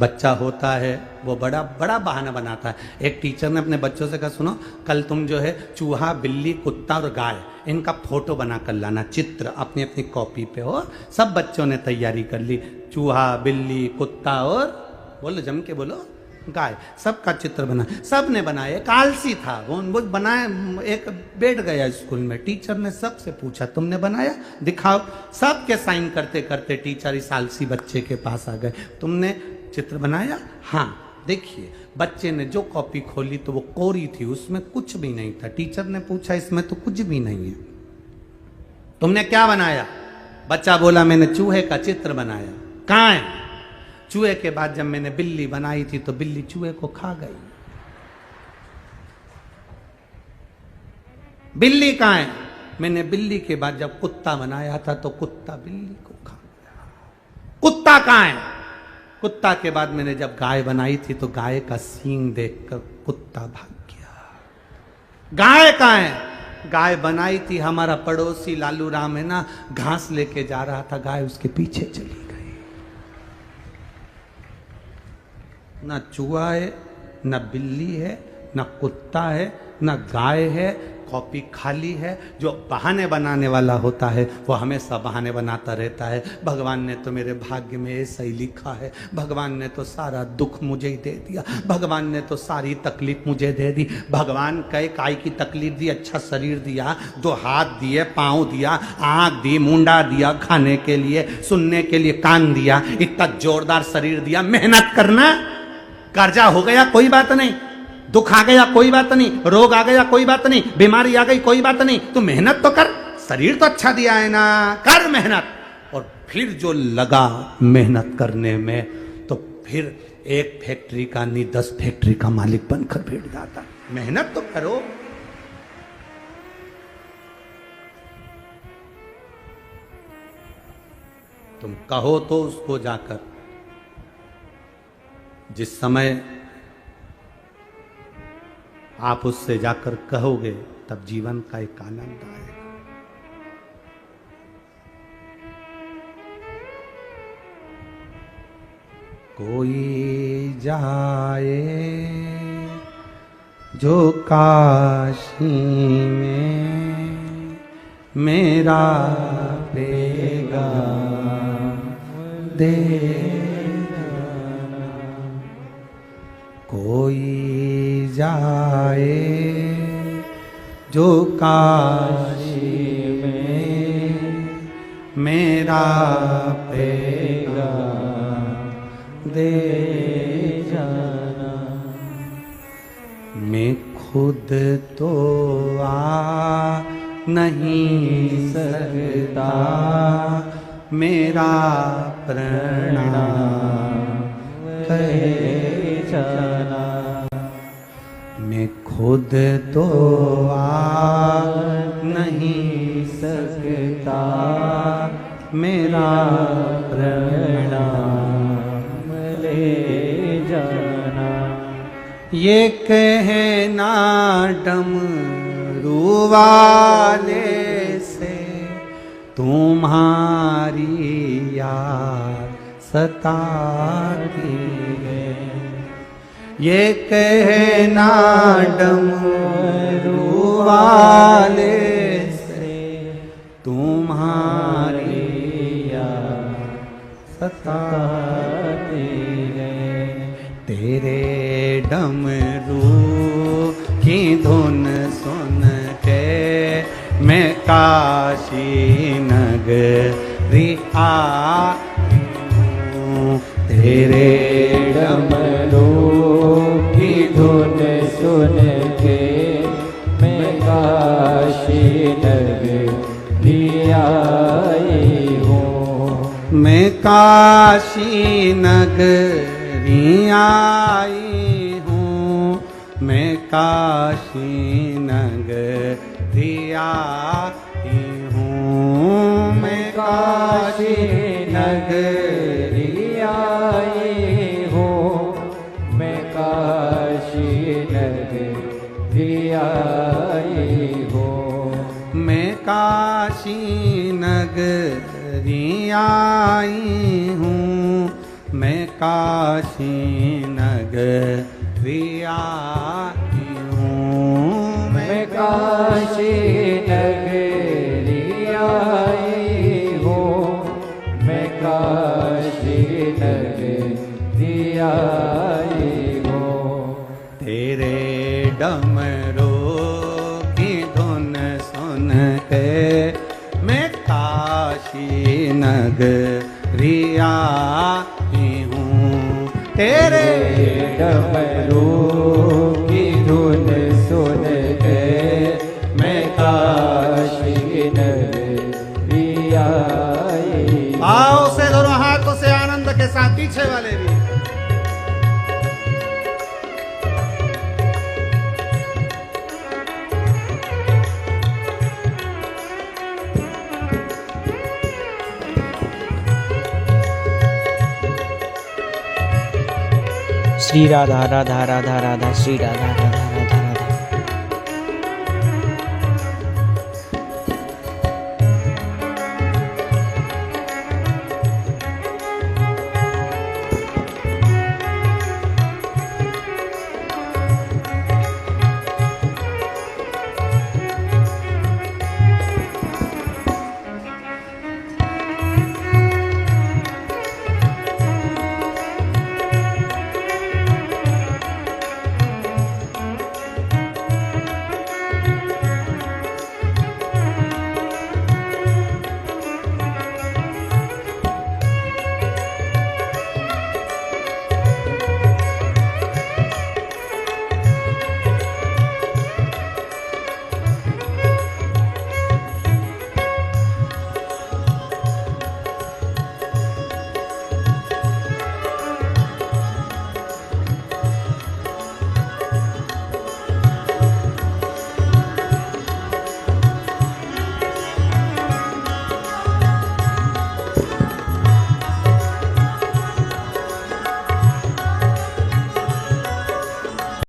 बच्चा होता है वो बड़ा बड़ा बहाना बनाता है। एक टीचर ने अपने बच्चों से कहा, सुनो कल तुम जो है चूहा, बिल्ली, कुत्ता और गाय, इनका फोटो बना कर लाना, चित्र अपनी अपनी कॉपी पे हो। सब बच्चों ने तैयारी कर ली, चूहा, बिल्ली, कुत्ता और बोलो, जम के बोलो, गाय, सबका चित्र बना। सब ने बनाया। एक आलसी था, वो बनाया, एक बैठ गया स्कूल में। टीचर ने सबसे पूछा, तुमने बनाया? दिखाओ। सबके साइन करते करते टीचर इस आलसी बच्चे के पास आ गए, तुमने चित्र बनाया? हाँ। देखिए, बच्चे ने जो कॉपी खोली तो वो कोरी थी, उसमें कुछ भी नहीं था। टीचर ने पूछा, इसमें तो कुछ भी नहीं है, तुमने क्या बनाया? बच्चा बोला, मैंने चूहे का चित्र बनाया। कहाँ है? चूहे के बाद जब मैंने बिल्ली बनाई थी तो बिल्ली चूहे को खा गई। बिल्ली कहाँ है? मैंने बिल्ली के बाद जब कुत्ता बनाया था तो कुत्ता बिल्ली को खा गया। कुत्ता कहाँ है? कुत्ता के बाद मैंने जब गाय बनाई थी तो गाय का सींग देखकर कुत्ता भाग गया। गाय कहाँ है? गाय बनाई थी, हमारा पड़ोसी लालू राम है ना, घास लेके जा रहा था, गाय उसके पीछे चली गई। ना चूहा है, ना बिल्ली है, ना कुत्ता है, ना गाय है, कॉपी खाली है। जो बहाने बनाने वाला होता है वो हमेशा बहाने बनाता रहता है। भगवान ने तो मेरे भाग्य में ऐसा ही लिखा है, भगवान ने तो सारा दुख मुझे ही दे दिया, भगवान ने तो सारी तकलीफ मुझे दे दी। भगवान कई काय की तकलीफ दी? अच्छा शरीर दिया, 2 हाथ दिए, पाँव दिया, आँख दी, मुंडा दिया, खाने के लिए, सुनने के लिए कान दिया, इतना जोरदार शरीर दिया। मेहनत करना, कर्जा हो गया कोई बात नहीं, दुख आ गया कोई बात नहीं, रोग आ गया कोई बात नहीं, बीमारी आ गई कोई बात नहीं, तो मेहनत तो कर, शरीर तो अच्छा दिया है ना, कर मेहनत। और फिर जो लगा मेहनत करने में तो फिर एक फैक्ट्री का नहीं 10 फैक्ट्री का मालिक बनकर बैठ जाता। मेहनत तो करो। तुम कहो तो उसको जाकर, जिस समय आप उससे जाकर कहोगे तब जीवन का एक आनंद आएगा। कोई जाए जो काशी में मेरा पैगाम दे जाना, कोई जाए जो काशी में मेरा पैगाम दे जाना। मैं खुद तो आ नहीं सकता, मेरा प्रणाम कहे जाना। मैं खुद तो आ नहीं सकता, मेरा प्रणाम ले जाना। ये कहना डमरू वाले से तुम्हारी याद सताती है, ये कहना डमरू वाले से तुम्हारी याद सताती है। तेरे डमरू की धुन सुन के मैं काशी नगरी आई हूँ। तेरे डमरू की धुन सुन के मैं काशी नगरी आई हूँ। मैं काशी नगरी आई हूँ, मैं काशी नगरी आई हूँ। मैं काशी नगरी आई हूँ, मैं काशी नगरी आई हूँ। मैं काशी नगरी आई हूँ, मैं काशी नगरी आई हूँ। मैं काशी नगरी आई हूँ, मैं काशी नगरी आई हूँ। तेरे डमरू की धुन सुन के मैं काशी नगरी आई हूँ। तेरे डमरू की धुन सुन के मैं काशी नगरी आई। आओ से दोनों हाथों से आनंद के साथ पीछे वाले भी। श्री राधा राधा राधा राधा श्री राधा राधा।